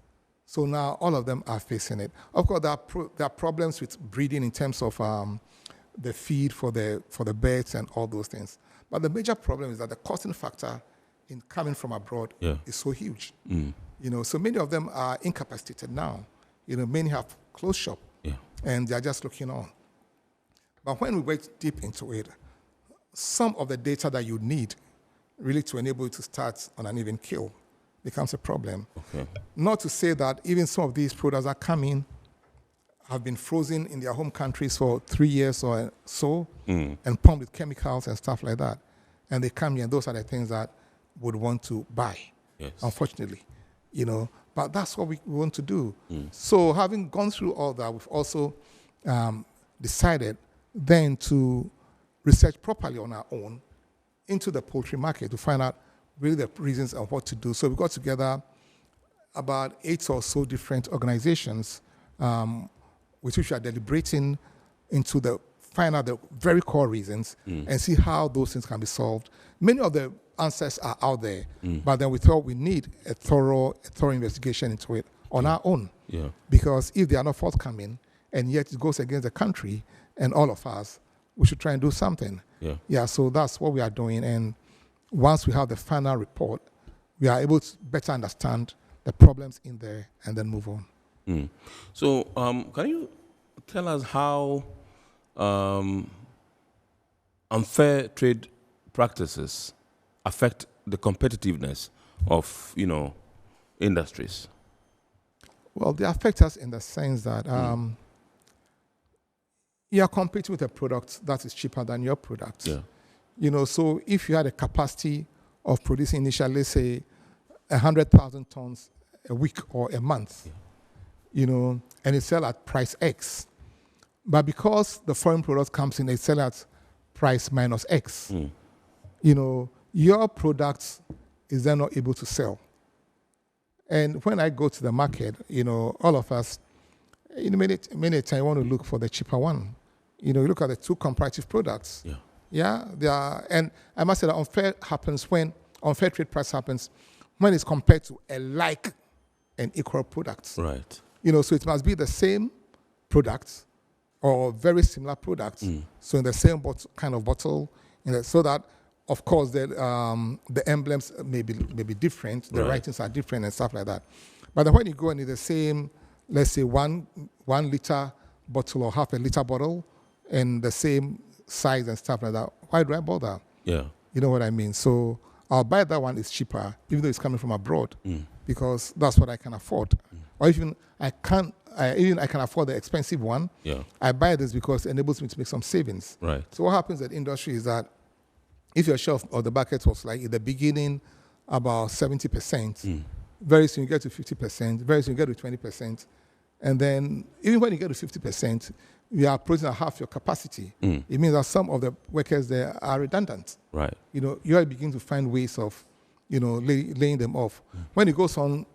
So now all of them are facing it. Of course, there are problems with breeding in terms of the feed for the birds and all those things. But the major problem is that the costing factor in coming from abroad is so huge. So many of them are incapacitated now. Many have closed shop, and they are just looking on. But when we went deep into it, some of the data that you need really to enable you to start on an even keel becomes a problem. Okay. Not to say that even some of these products that come in have been frozen in their home countries for 3 years or so and pumped with chemicals and stuff like that. And they come here, and those are the things that would want to buy, unfortunately. But that's what we want to do. So having gone through all that, we've also decided then to research properly on our own into the poultry market to find out really the reasons of what to do. So we got together about 8 or so different organizations with which we are deliberating into find out the very core reasons and see how those things can be solved. Many of the answers are out there, but then we thought we need a thorough investigation into it on our own. Yeah. Because if they are not forthcoming, and yet it goes against the country and all of us, we should try and do something. So that's what we are doing. And once we have the final report, we are able to better understand the problems in there and then move on. So can you tell us how unfair trade practices affect the competitiveness of, industries? Well, they affect us in the sense that you are competing with a product that is cheaper than your product. Yeah. So if you had a capacity of producing initially, let's say, 100,000 tons a week or a month, and it sell at price X, but because the foreign product comes in, they sell at price minus X, your product is then not able to sell. And when I go to the market, all of us, many times want to look for the cheaper one. You look at the two comparative products. They are, and I must say that unfair trade price happens when it's compared to a like and equal product. Right. So it must be the same product or very similar product. So in the same kind of bottle, so that, of course, the emblems may be different, the writings are different and stuff like that. But then when you go into the same, let's say 1 liter bottle or half a liter bottle and the same size and stuff like that, why do I bother? Yeah. You know what I mean? So I'll buy that one, it's cheaper, even though it's coming from abroad, because that's what I can afford. Or even I can afford the expensive one. Yeah. I buy this because it enables me to make some savings. Right. So what happens at industry is that if your shelf or the bucket was like in the beginning about 70%, very soon you get to 50%, very soon you get to 20%, and then even when you get to 50%, you are producing at half your capacity. It means that some of the workers there are redundant. Right. You are beginning to find ways of, laying them off. When it goes on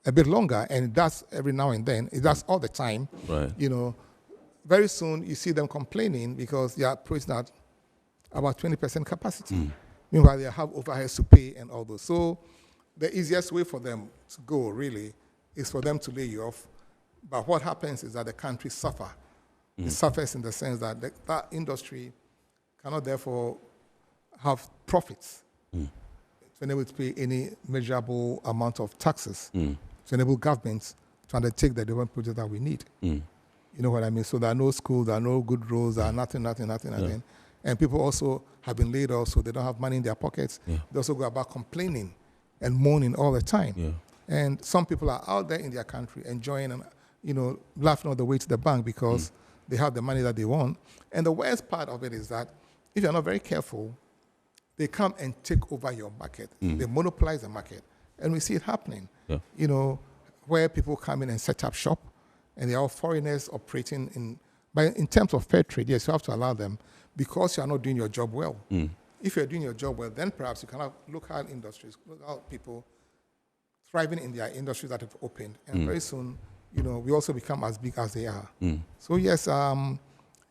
a bit longer, and it does every now and then, it does all the time, right. Very soon you see them complaining because they are producing at about 20% capacity. Meanwhile, they have overheads to pay and all those. So the easiest way for them to go, really, is for them to lay you off. But what happens is that the country suffer. It suffers in the sense that that industry cannot therefore have profits to enable to pay any measurable amount of taxes to enable governments to undertake the development projects that we need. You know what I mean? So there are no schools, there are no good roads, there are nothing. Again. And people also have been laid off, so they don't have money in their pockets. They also go about complaining and moaning all the time. And some people are out there in their country enjoying and, laughing all the way to the bank because they have the money that they want. And the worst part of it is that if you're not very careful, they come and take over your market. They monopolize the market. And we see it happening, where people come in and set up shop, and they are all foreigners operating in. But in terms of fair trade, yes, you have to allow them because you are not doing your job well. If you're doing your job well, then perhaps you can have local industries, local people thriving in their industries that have opened. And very soon, we also become as big as they are. So yes,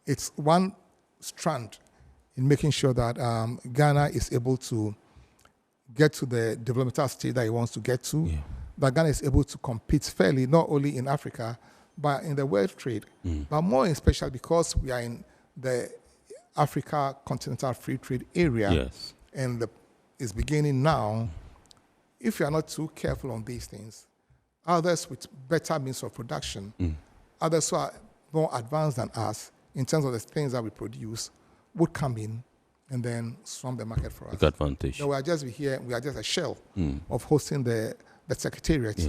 it's one strand in making sure that Ghana is able to get to the developmental state that it wants to get to, that Ghana is able to compete fairly, not only in Africa, but in the world trade. But more especially because we are in the Africa Continental Free Trade Area, and it's beginning now. If you are not too careful on these things, others with better means of production, others who are more advanced than us in terms of the things that we produce, would come in and then swarm the market for us. Take advantage. So we are just here, we are just a shell of hosting the secretariat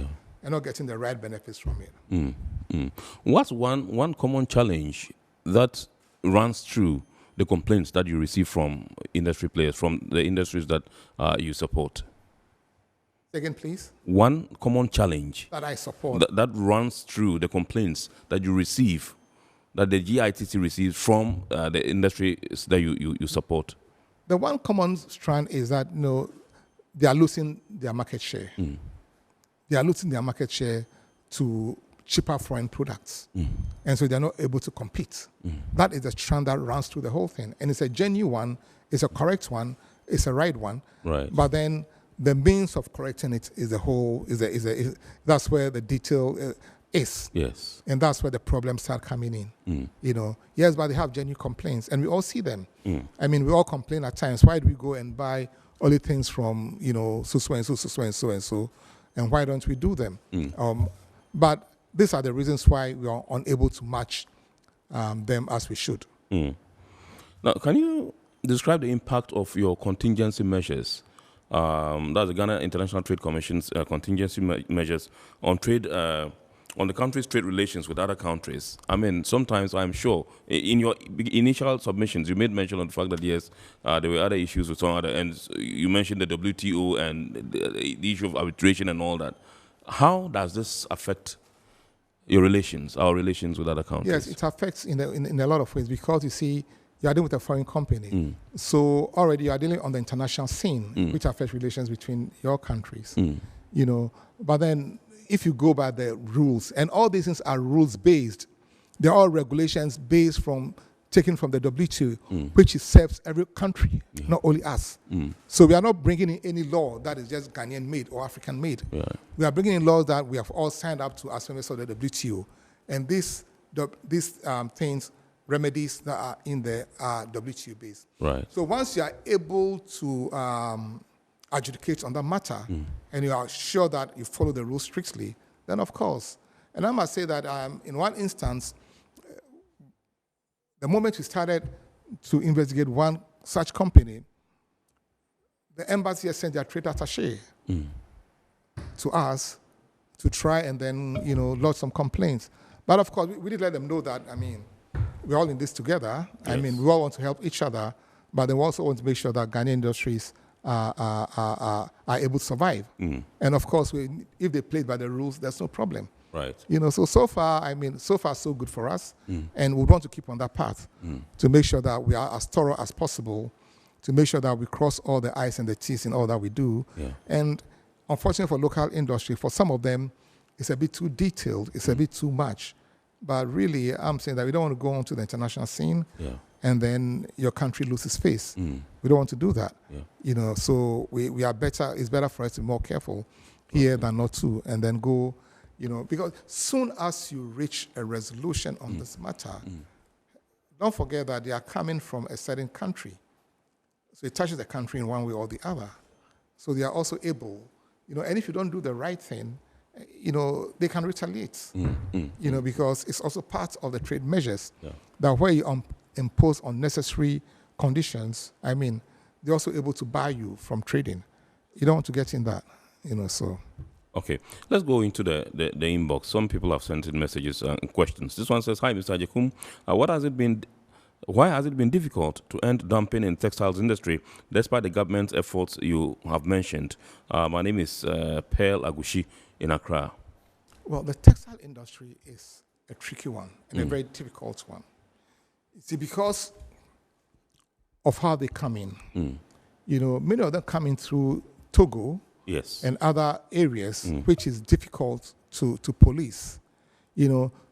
and not getting the right benefits from it. What's one common challenge that runs through the complaints that you receive from industry players, from the industries that you support? Second, please. One common challenge that I support that runs through the complaints that you receive, that the GITC receives from the industries that you support. The one common strand is that they are losing their market share. They are losing their market share to cheaper foreign products, and so they are not able to compete. That is the strand that runs through the whole thing, and it's a genuine one, it's a correct one, it's a right one. Right. But then the means of correcting it is a whole. That's where the detail is. Yes. And that's where the problems start coming in. Yes, but they have genuine complaints, and we all see them. I mean, we all complain at times. Why do we go and buy only things from so and so, and why don't we do them? But these are the reasons why we are unable to match them as we should. Now, can you describe the impact of your contingency measures That's the Ghana International Trade Commission's contingency measures on trade, on the country's trade relations with other countries. I mean, sometimes I'm sure in your initial submissions, you made mention of the fact that yes, there were other issues with some other, and you mentioned the WTO and the issue of arbitration and all that. How does this affect your relations, our relations with other countries? Yes, it affects in a lot of ways because you see, you are dealing with a foreign company. So already you are dealing on the international scene, which affects relations between your countries. You know, but then if you go by the rules, and all these things are rules-based, they're all regulations based taken from the WTO, which serves every country, not only us. So we are not bringing in any law that is just Ghanaian-made or African-made. We are bringing in laws that we have all signed up to as members of the WTO. And these things, remedies that are in the WTO-based. Right. So once you are able to adjudicate on that matter, and you are sure that you follow the rules strictly, then of course. And I must say that in one instance, the moment we started to investigate one such company, the embassy has sent their trade attaché to us to try and then, lodge some complaints. But of course, we did let them know that, we're all in this together. Yes. We all want to help each other, but they also want to make sure that Ghanaian industries are able to survive. And of course, if they play by the rules, there's no problem. Right. So far, so good for us. And we want to keep on that path to make sure that we are as thorough as possible, to make sure that we cross all the I's and the T's in all that we do. Yeah. And unfortunately for local industry, for some of them, it's a bit too detailed, it's a bit too much. But really, I'm saying that we don't want to go onto the international scene and then your country loses face. We don't want to do that. Yeah. So we are better, it's better for us to be more careful here than not to, and then go, because soon as you reach a resolution on this matter, don't forget that they are coming from a certain country. So it touches the country in one way or the other. So they are also able, and if you don't do the right thing, they can retaliate, because it's also part of the trade measures that where you impose unnecessary conditions, they're also able to buy you from trading. You don't want to get in that, so. Okay, let's go into the inbox. Some people have sent in messages and questions. This one says, hi, Mr. Ajekum. Why has it been difficult to end dumping in textiles industry despite the government's efforts you have mentioned? My name is Pearl Agushi in Accra. Well, the textile industry is a tricky one and a very difficult one. See, because of how they come in, many of them come in through Togo and other areas, which is difficult to police.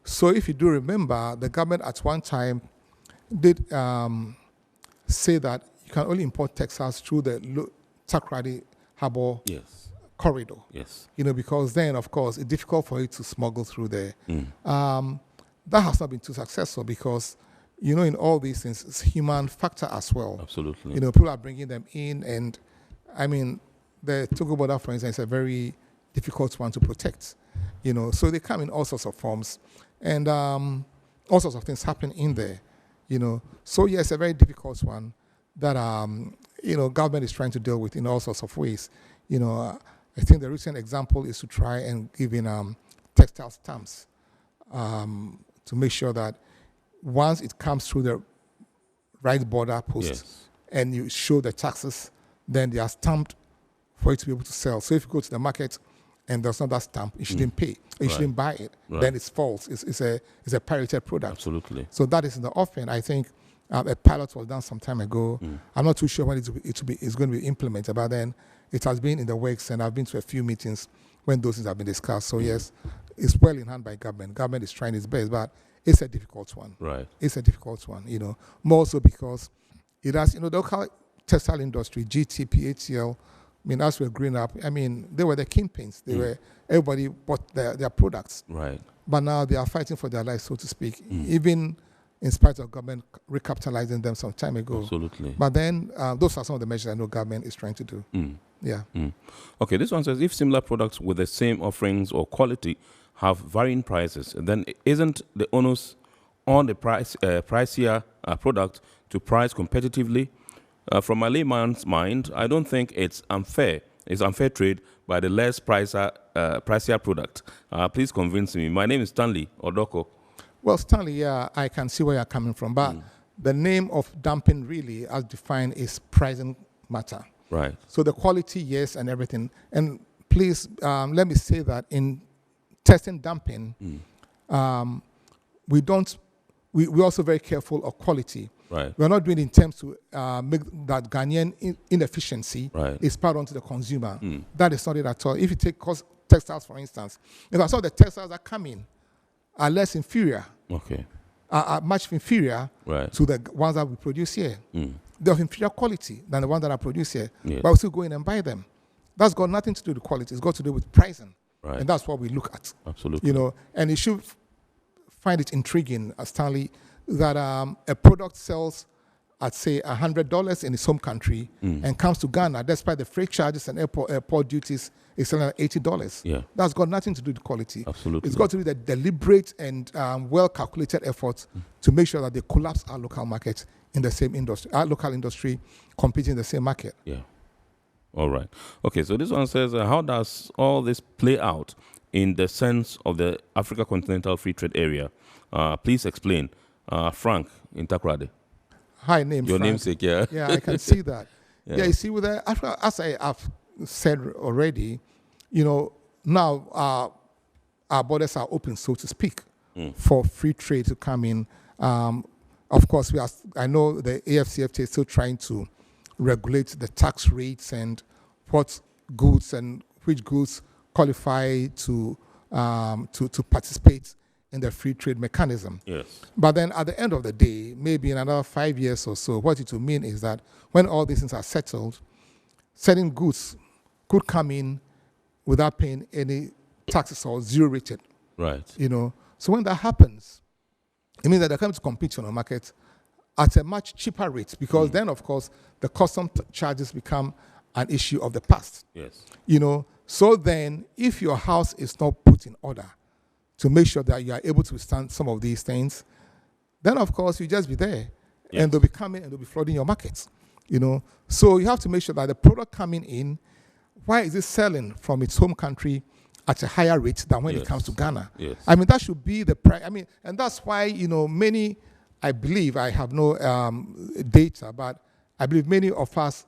So if you do remember, the government at one time did say that you can only import textiles through the Takoradi Harbour corridor. Yes. Because then, of course, it's difficult for you to smuggle through there. That has not been too successful because, in all these things, it's human factor as well. Absolutely. People are bringing them in, and the Togo border, for instance, is a very difficult one to protect. So they come in all sorts of forms, and all sorts of things happen in there. So yes, a very difficult one that government is trying to deal with in all sorts of ways. I think the recent example is to try and give in textile stamps to make sure that once it comes through the right border post and you show the taxes, then they are stamped for you to be able to sell. So if you go to the market and there's not that stamp, you shouldn't pay. You shouldn't buy it. Then it's false. It's a pirated product. Absolutely. So that is in the offering. I think a pilot was done some time ago. I'm not too sure when it's going to be implemented, but then it has been in the works, and I've been to a few meetings when those things have been discussed. So yes, it's well in hand by government. Government is trying its best, but it's a difficult one. Right. It's a difficult one, more so because it has, the local textile industry, GT, PHL, as we're growing up, they were the kingpins. Everybody bought their products. Right. But now they are fighting for their lives, so to speak, even in spite of government recapitalizing them some time ago. Absolutely. But then those are some of the measures I know government is trying to do. Yeah. Okay, this one says, if similar products with the same offerings or quality have varying prices, then isn't the onus on the pricier product to price competitively From my layman's mind, I don't think it's unfair. It's unfair trade by the less pricier product. Please convince me. My name is Stanley Odoko. Well, Stanley, yeah, I can see where you're coming from, but the name of dumping really, as defined, is pricing matter. Right. So the quality, yes, and everything. And please, let me say that in testing dumping, we're also very careful of quality. Right. We're not doing it in terms to make that Ghanaian inefficiency is passed on to the consumer. That is not it at all. If you take textiles, for instance, if I saw the textiles that come in are less inferior, are much inferior to the ones that we produce here. They're of inferior quality than the ones that are produced here, but we still go in and buy them. That's got nothing to do with quality. It's got to do with pricing, and that's what we look at. Absolutely. You know, and you should find it intriguing, Stanley, that a product sells at, say, $100 in its home country and comes to Ghana, despite the freight charges and airport duties, it's selling at $80. Yeah. That's got nothing to do with quality. Absolutely. It's got to be the deliberate and well-calculated efforts to make sure that they collapse our local market in the same industry, our local industry competing in the same market. Yeah. All right. Okay, so this one says, how does all this play out in the sense of the Africa Continental Free Trade Area? Please explain. Frank in Takoradi. Hi, name Your Frank. namesake, yeah. Yeah, I can see that. Yeah, you see, with the Africa, as I have said already, you know, now our borders are open, so to speak, for free trade to come in. Of course, I know the AFCFTA is still trying to regulate the tax rates and what goods and which goods qualify to participate in the free trade mechanism. Yes. But then at the end of the day, maybe in another 5 years or so, what it will mean is that when all these things are settled, certain goods could come in without paying any taxes or zero rated. Right. You know, so when that happens, it means that they're coming to compete on the market at a much cheaper rate, because then, of course, the custom charges become an issue of the past. Yes. You know, so then if your house is not put in order to make sure that you are able to withstand some of these things, then, of course, you just be there. Yes. And they'll be coming and they'll be flooding your markets. You know, so you have to make sure that the product coming in, why is it selling from its home country at a higher rate than when it comes to Ghana? Yes. I mean, that should be the price. I mean, and that's why, you know, many, I believe, I have no data, but I believe many of us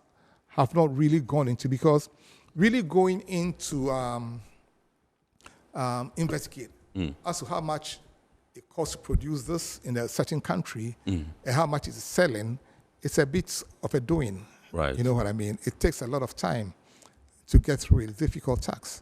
have not really gone into, because really going into investigate as to how much it costs to produce this in a certain country and how much it's selling, it's a bit of a doing. Right. You know what I mean? It takes a lot of time to get through it. It's difficult tax,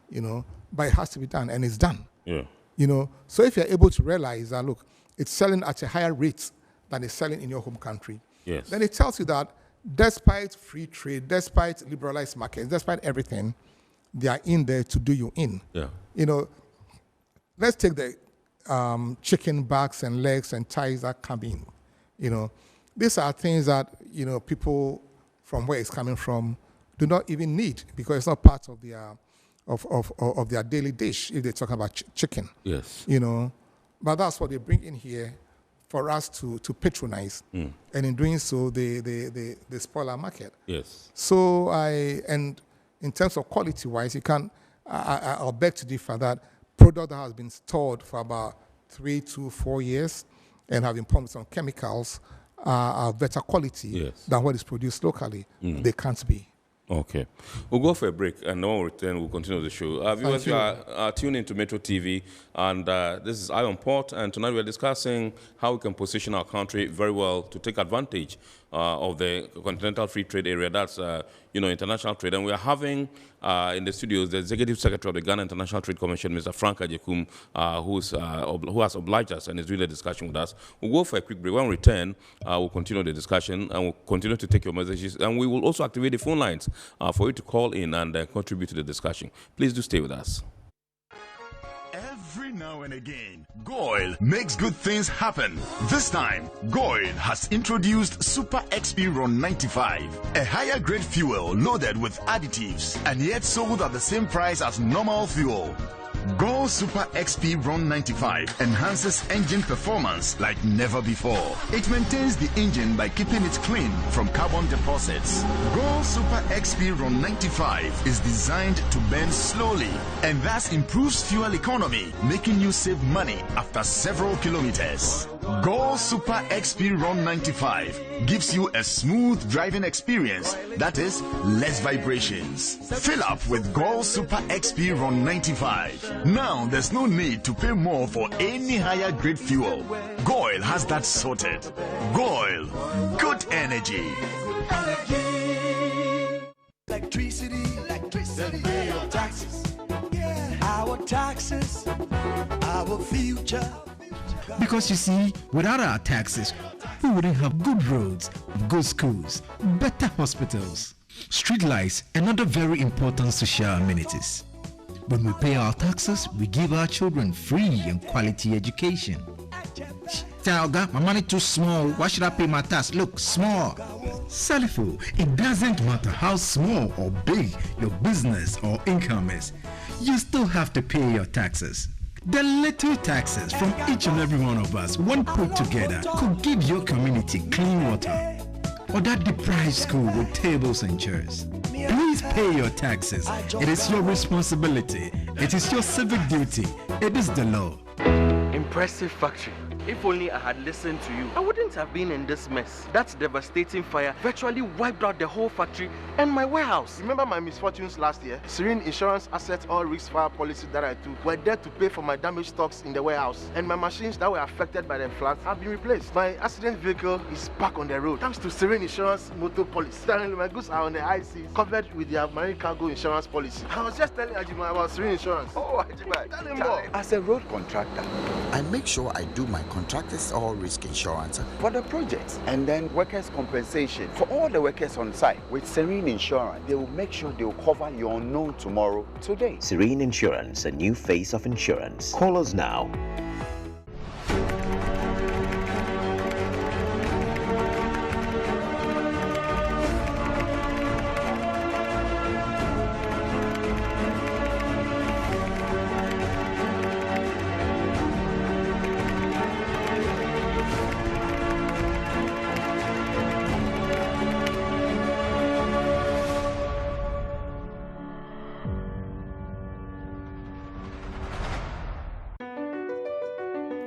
you know, but it has to be done, and it's done. Yeah. You know, so if you're able to realize that, look, it's selling at a higher rate than it's selling in your home country, yes, then it tells you that despite free trade, despite liberalized markets, despite everything, they are in there to do you in. Yeah. You know, let's take the chicken backs and legs and thighs that come in. You know, these are things that, you know, people from where it's coming from do not even need, because it's not part of their of their daily dish if they talk about chicken. Yes. You know, but that's what they bring in here for us to patronize, and in doing so, they spoil our market. Yes. So and in terms of quality-wise, you can, I'll beg to differ that product that has been stored for about 3 to 4 years and have been pumped with some chemicals are better quality than what is produced locally. They can't be. Okay. We'll go for a break, and when we return, we'll continue the show. Viewers, you are tuned into Metro TV, and this is Eye on Port, and tonight we're discussing how we can position our country very well to take advantage of the Continental Free Trade Area. That's, you know, international trade. And we are having in the studios the Executive Secretary of the Ghana International Trade Commission, Mr. Frank Ajekum, who has obliged us and is doing the discussion with us. We'll go for a quick break. When we return, we'll continue the discussion, and we'll continue to take your messages. And we will also activate the phone lines for you to call in and contribute to the discussion. Please do stay with us. Every now and again, Goil makes good things happen. This time, Goil has introduced Super XP Ron 95, a higher grade fuel loaded with additives and yet sold at the same price as normal fuel. Gold Super XP Run 95 enhances engine performance like never before. It maintains the engine by keeping it clean from carbon deposits. Gold Super XP Run 95 is designed to burn slowly and thus improves fuel economy, making you save money after several kilometers. Gold Super XP Run 95 gives you a smooth driving experience that is less vibrations. Fill up with Gold Super XP Run 95. Now there's no need to pay more for any higher grade fuel. Goil has that sorted. Goil, good energy. Electricity, then pay your taxes. Our taxes, our future. Because you see, without our taxes, we wouldn't have good roads, good schools, better hospitals, street lights, and other very important social amenities. When we pay our taxes, we give our children free and quality education. Talga, my money too small. Why should I pay my tax? Look, small. Salifo, it doesn't matter how small or big your business or income is. You still have to pay your taxes. The little taxes from each and every one of us, when put together, could give your community clean water or that deprived school with tables and chairs. Please pay your taxes. It is your responsibility. It is your civic duty. It is the law. Impressive factory. If only I had listened to you, I wouldn't have been in this mess. That devastating fire virtually wiped out the whole factory and my warehouse. Remember my misfortunes last year? Serene Insurance Asset All Risk Fire policy that I took were there to pay for my damaged stocks in the warehouse. And my machines that were affected by the floods have been replaced. My accident vehicle is back on the road thanks to Serene Insurance motor policy. Currently, my goods are on the IC covered with their marine cargo insurance policy. I was just telling Ajima about Serene Insurance. Oh, Ajima, tell him more. As a road contractor, I make sure I do my contractors all risk insurance for the projects and then workers' compensation for all the workers on site. With Serene Insurance, they will make sure they will cover your unknown tomorrow today. Serene Insurance, a new face of insurance. Call us now.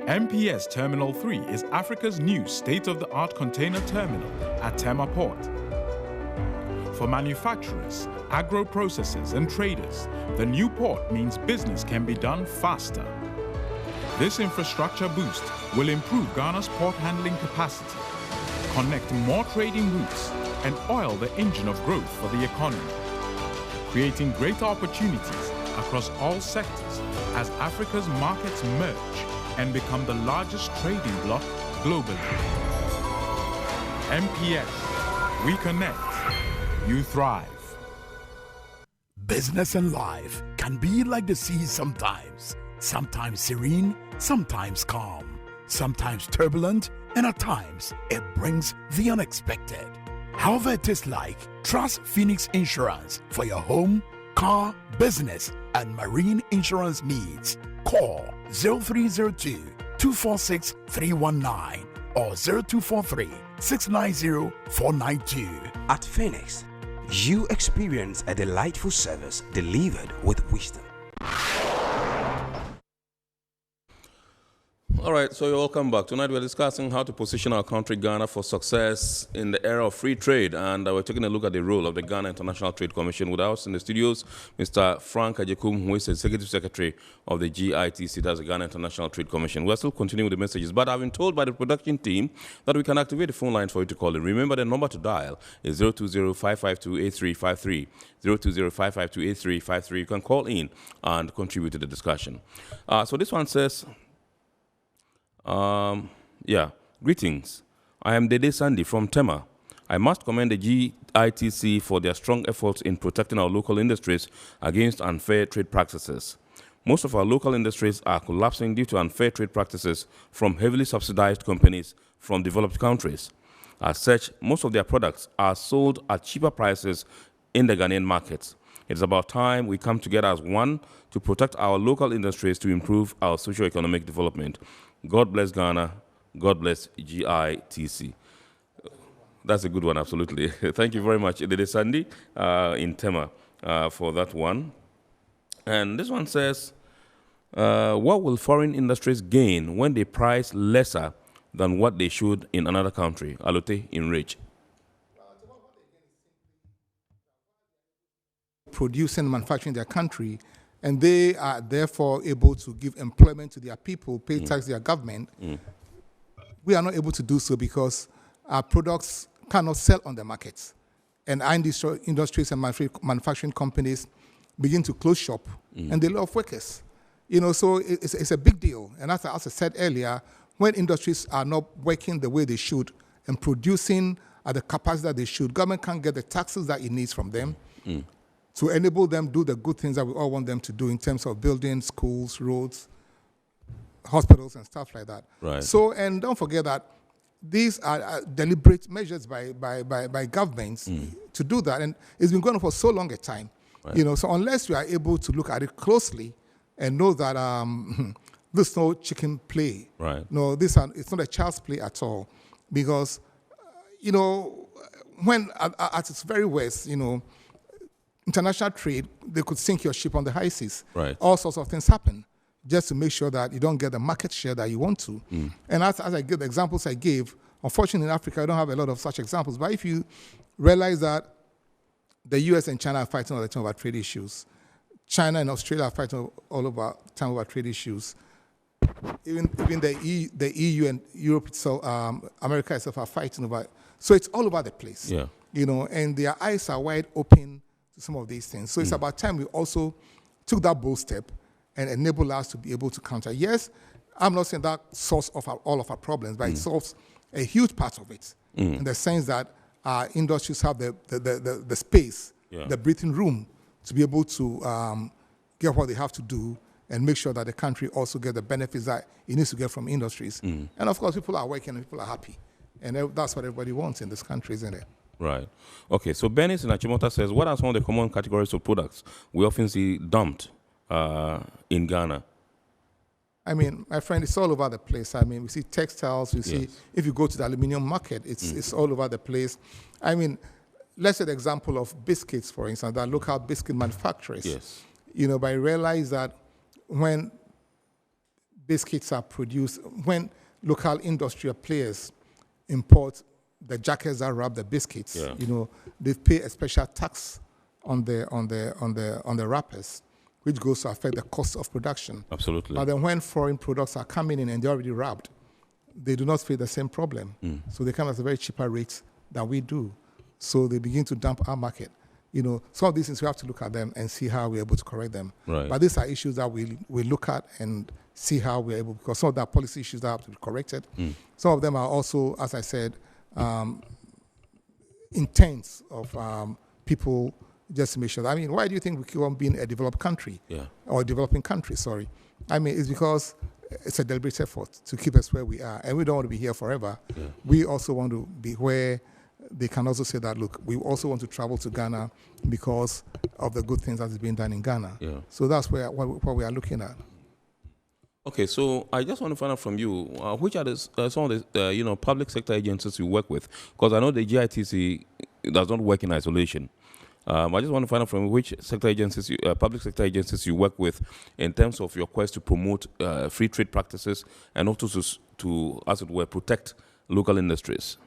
MPS Terminal 3 is Africa's new state-of-the-art container terminal at Tema Port. For manufacturers, agro-processors and traders, the new port means business can be done faster. This infrastructure boost will improve Ghana's port handling capacity, connect more trading routes, and oil the engine of growth for the economy, creating greater opportunities across all sectors as Africa's markets merge and become the largest trading bloc globally. MPS, we connect, you thrive. Business and life can be like the sea sometimes. Sometimes serene, sometimes calm, sometimes turbulent, and at times it brings the unexpected. However it is like, trust Phoenix Insurance for your home, car, business, and marine insurance needs. Call 0302 246 319 or 0243 690 492. At Phoenix, you experience a delightful service delivered with wisdom. All right, so you're welcome back. Tonight we're discussing how to position our country, Ghana, for success in the era of free trade. And we're taking a look at the role of the Ghana International Trade Commission. With us in the studios, Mr. Frank Ajekum, who is the Executive Secretary of the GITC, that's the Ghana International Trade Commission. We're still continuing with the messages, but I've been told by the production team that we can activate the phone lines for you to call in. Remember, the number to dial is 020-552-8353, 020-552-8353. You can call in and contribute to the discussion. So this one says... greetings. I am Dede Sandy from Tema. I must commend the GITC for their strong efforts in protecting our local industries against unfair trade practices. Most of our local industries are collapsing due to unfair trade practices from heavily subsidized companies from developed countries. As such, most of their products are sold at cheaper prices in the Ghanaian markets. It's about time we come together as one to protect our local industries to improve our socio-economic development. God bless Ghana. God bless GITC. That's a good one, absolutely. Thank you very much, Dede Sandy in Tema, for that one. And this one says, what will foreign industries gain when they price lesser than what they should in another country? Alote in Rich. Producing and manufacturing their country, and they are therefore able to give employment to their people, pay tax to their government. We are not able to do so because our products cannot sell on the markets. And our industries and manufacturing companies begin to close shop, and they lay off workers. So it's a big deal. And as I said earlier, when industries are not working the way they should and producing at the capacity that they should, government can't get the taxes that it needs from them to enable them to do the good things that we all want them to do in terms of building schools, roads, hospitals, and stuff like that. Right. So, and don't forget that these are deliberate measures by governments to do that, and it's been going on for so long a time. Right. So unless we are able to look at it closely and know that this is no chicken play. Right. No, it's not a child's play at all, because when at its very worst, international trade, they could sink your ship on the high seas. Right. All sorts of things happen just to make sure that you don't get the market share that you want to. And as I give the examples I gave, unfortunately in Africa, I don't have a lot of such examples. But if you realize that the US and China are fighting all the time over trade issues, China and Australia are fighting all over time over trade issues, even the EU and Europe itself, America itself are fighting over it. So it's all over the place. Yeah. And their eyes are wide open to some of these things. So it's about time we also took that bold step and enable us to be able to counter. Yes, I'm not saying that solves all of our problems, but it solves a huge part of it in the sense that our industries have the space, the breathing room to be able to get what they have to do and make sure that the country also gets the benefits that it needs to get from industries. And of course, people are working and people are happy. And that's what everybody wants in this country, isn't it? Right. Okay, so Bernice in Achimota says, what are some of the common categories of products we often see dumped in Ghana? I mean, my friend, it's all over the place. I mean, we see textiles, we see, if you go to the aluminium market, it's all over the place. I mean, let's say the example of biscuits, for instance, that local biscuit manufacturers. Yes. But I realize that when biscuits are produced, when local industrial players import the jackets that wrap the biscuits, they pay a special tax on the wrappers, which goes to affect the cost of production. Absolutely. But then when foreign products are coming in and they're already wrapped, they do not face the same problem. So they come at a very cheaper rate than we do. So they begin to dump our market. Some of these things we have to look at them and see how we're able to correct them. Right. But these are issues that we look at and see how we're able, because some of them are policy issues that have to be corrected. Some of them are also, as I said, intents of people just to make sure. I mean, why do you think we keep on being a developed country? Or a developing country, sorry. I mean, it's because it's a deliberate effort to keep us where we are. And we don't want to be here forever. We also want to be where they can also say that, look, we also want to travel to Ghana because of the good things that is being done in Ghana. So that's what we are looking at. Okay, so I just want to find out from you, which are some of the public sector agencies you work with? Because I know the GITC does not work in isolation. I just want to find out from you which sector agencies, public sector agencies you work with in terms of your quest to promote free trade practices and also to, as it were, protect local industries.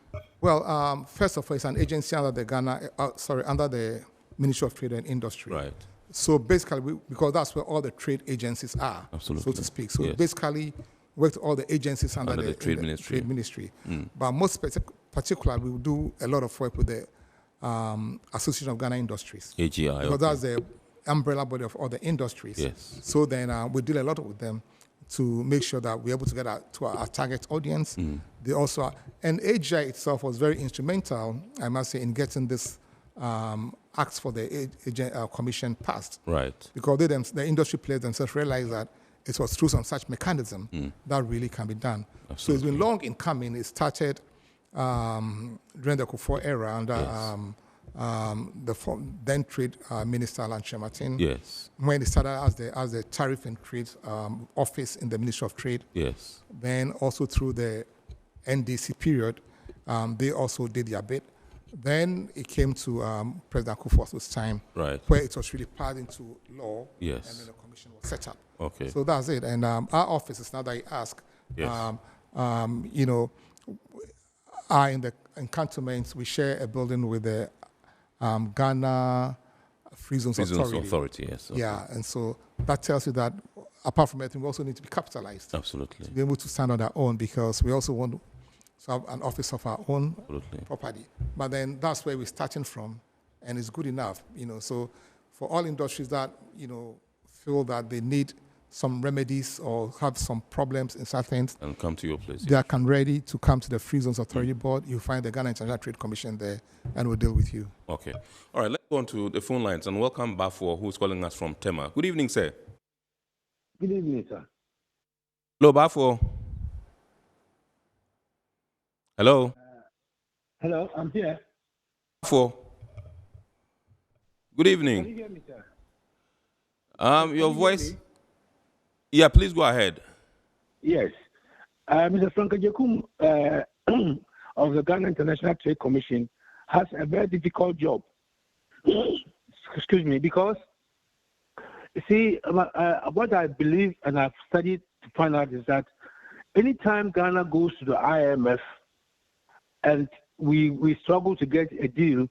Well, first of all, it's an agency under the under the Ministry of Trade and Industry. Right. So basically, because that's where all the trade agencies are, so to speak. So basically, work with all the agencies under the Trade Ministry. But most particularly, we do a lot of work with the Association of Ghana Industries. AGI. Because that's the umbrella body of all the industries. Yes. So then we deal a lot with them to make sure that we're able to get to our target audience. They also are, and AGI itself was very instrumental, I must say, in getting this acts for the commission passed. Right. Because the industry players themselves realized that it was through some such mechanism that really can be done. Absolutely. So it's been long in coming. It started during the Kufuor era under then Trade Minister Alan Martin. Yes. When he started as the Tariff and Trade Office in the Ministry of Trade. Yes. Then also through the NDC period, they also did their bit. Then it came to President Kufuor's time, right, where it was really passed into law. Yes. And then the commission was set up. Okay. So that's it. And our offices, now that you ask, yes, you know, are in the cantonments. We share a building with the Ghana Free Zones Authority. Yes. Okay. Yeah, and so that tells you that apart from everything, we also need to be capitalized. Absolutely. To be able to stand on our own, because we also want to have an office of our own property. But then that's where we're starting from, and it's good enough, you know. So for all industries that, you know, feel that they need some remedies or have some problems in certain things, and come to your place. They are ready to come to the Free Zones Authority Board. You'll find the Ghana International Trade Commission there, and we'll deal with you. Okay. All right, let's go on to the phone lines and welcome Bafo, who's calling us from Tema. Good evening, sir. Good evening, sir. Hello, Bafo. Hello. Hello, I'm here. Bafo. Good evening. Can you hear me, sir? Your voice. Yeah, please go ahead. Yes. Mr. Frank Jekum of the Ghana International Trade Commission has a very difficult job. Excuse me, because, you see, what I believe and I've studied to find out is that anytime Ghana goes to the IMF and we struggle to get a deal,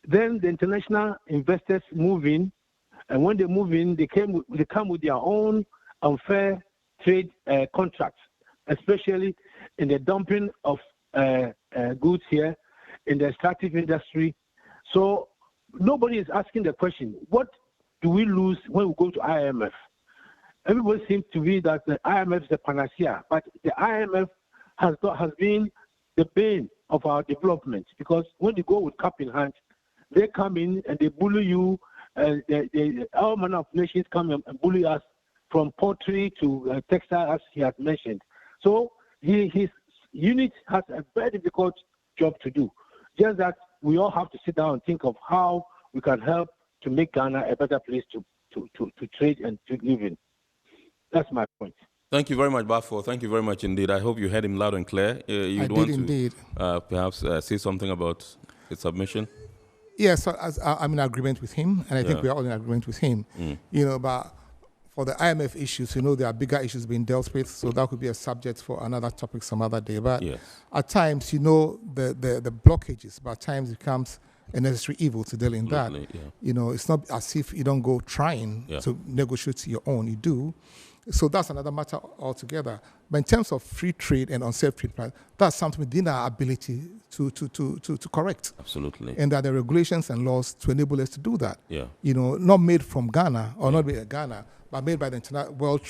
then the international investors move in, and when they move in, they come with their own unfair trade contracts, especially in the dumping of goods here in the extractive industry. So nobody is asking the question, what do we lose when we go to IMF? Everybody seems to be that the IMF is a panacea, but the IMF has been the bane of our development, because when you go with cap in hand, they come in and they bully you, and all manner of nations come and bully us, from poultry to textile, as he has mentioned. So his unit has a very difficult job to do. Just that we all have to sit down and think of how we can help to make Ghana a better place to trade and to live in. That's my point. Thank you very much, Bafo. Thank you very much indeed. I hope you heard him loud and clear. I did indeed. Perhaps say something about his submission? Yes, so I'm in agreement with him, and I think we are all in agreement with him. You know, but for the IMF issues, you know, there are bigger issues being dealt with, so that could be a subject for another topic some other day. But at times, you know, the blockages, but at times it becomes a necessary evil to deal in that. You know, it's not as if you don't go trying to negotiate your own, you do. So that's another matter altogether. But in terms of free trade and unsafe trade, that's something within our ability to correct. Absolutely. And that the regulations and laws to enable us to do that. You know, not made from Ghana or not made in Ghana, but made by the World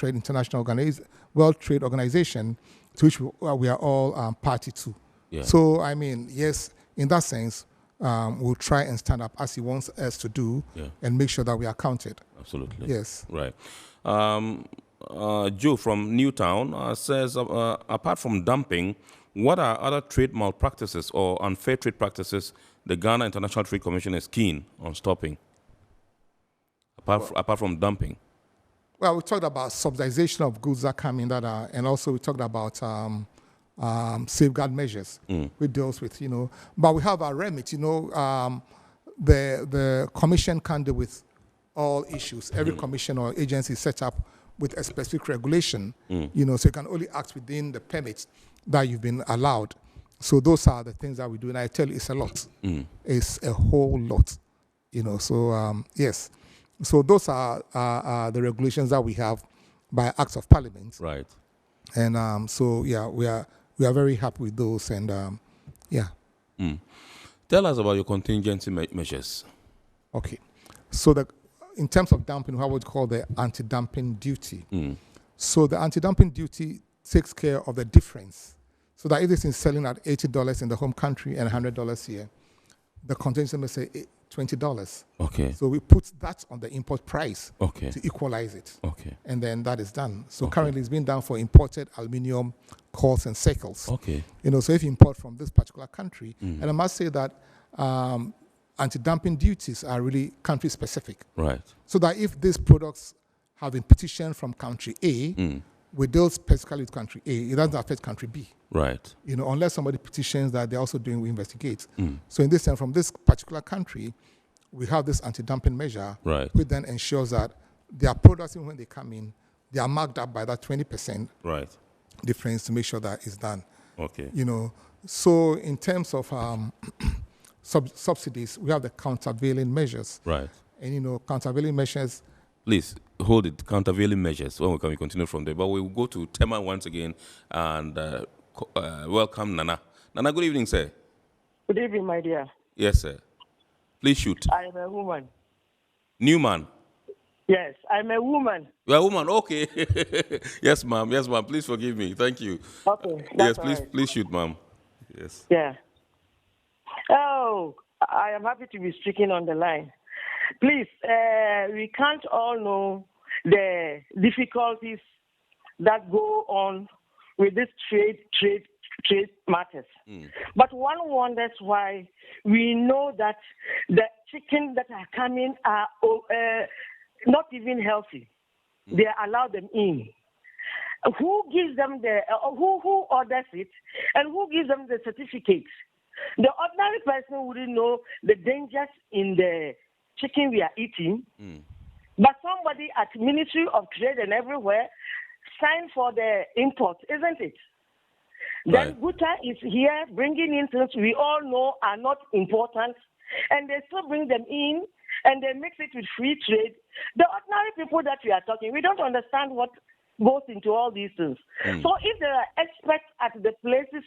Trade Organization, to which we are all party to. So, I mean, yes, in that sense, we'll try and stand up as he wants us to do and make sure that we are counted. Absolutely. Yes. Right. Joe from Newtown says, apart from dumping, what are other trade malpractices or unfair trade practices the Ghana International Trade Commission is keen on stopping, apart from dumping? Well, we talked about subsidization of goods that come in that are, and also we talked about safeguard measures, which deals with, you know, but we have our remit, you know, the commission can deal with all issues. Every commission or agency is set up with a specific regulation, you know, so you can only act within the permits that you've been allowed. So those are the things that we do, and I tell you, it's a lot. It's a whole lot, you know, so yes. So those are the regulations that we have by acts of parliament. Right. And so, yeah, we are very happy with those, and yeah. Tell us about your contingency measures. Okay. So in terms of dumping, what would call the anti-dumping duty. So the anti-dumping duty takes care of the difference. So that if this is selling at $80 in the home country and $100 here, the contingency may say $20. Okay. So we put that on the import price to equalize it. Okay. And then that is done. So currently it's being done for imported aluminium cores and circles. Okay. You know, so if you import from this particular country, and I must say that anti-dumping duties are really country-specific. Right. So that if these products have been petitioned from country A, we deal specifically with country A. It doesn't affect country B. Right. Unless somebody petitions that they're also doing, we investigate. So in this sense, from this particular country, we have this anti-dumping measure, which then ensures that their products, even when they come in, they are marked up by that 20% difference to make sure that it's done. Okay. So in terms of subsidies, we have the countervailing measures. Right. And countervailing measures. Please hold it. Countervailing measures. When we continue from there, but we will go to Tema once again and welcome Nana. Nana, good evening, sir. Good evening, my dear. Yes, sir. Please shoot. I am a woman. Newman. Yes, I'm a woman. You are a woman, okay. Yes, ma'am. Yes, ma'am. Please forgive me. Thank you. Okay. Yes, right. please shoot, ma'am. Yes. Yeah. Oh, I am happy to be speaking on the line. Please, we can't all know the difficulties that go on with this trade matters. But one wonders why we know that the chicken that are coming are not even healthy. They allow them in. Who gives them who orders it, and who gives them the certificate? The ordinary person wouldn't know the dangers in the chicken we are eating, but somebody at Ministry of Trade and everywhere signed for the import, isn't it? Then Guta is here bringing in things we all know are not important, and they still bring them in, and they mix it with free trade. The ordinary people that we are talking, we don't understand what goes into all these things. So if there are experts at the places,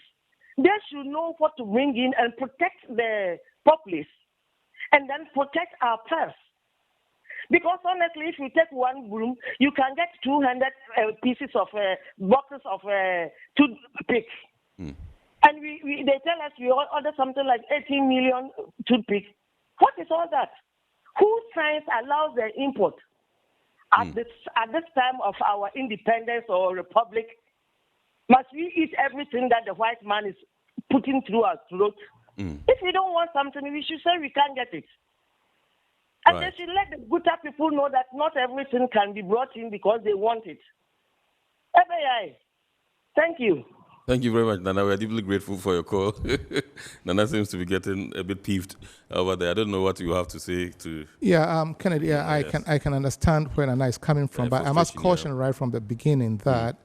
they should know what to bring in and protect the populace, and then protect our purse. Because honestly, if you take one broom, you can get 200 pieces of boxes of toothpick. And they tell us we order something like 18 million toothpick. What is all that? Whose science allows the import at this time of our independence or republic? Must we eat everything that the white man is putting through our throat? If we don't want something, we should say we can't get it. And they should let the Guta people know that not everything can be brought in because they want it. Thank you. Thank you very much, Nana. We are deeply grateful for your call. Nana seems to be getting a bit peeved over there. I don't know what you have to say to... Yeah, Kennedy, I can understand where Nana is coming from, but I must caution right from the beginning that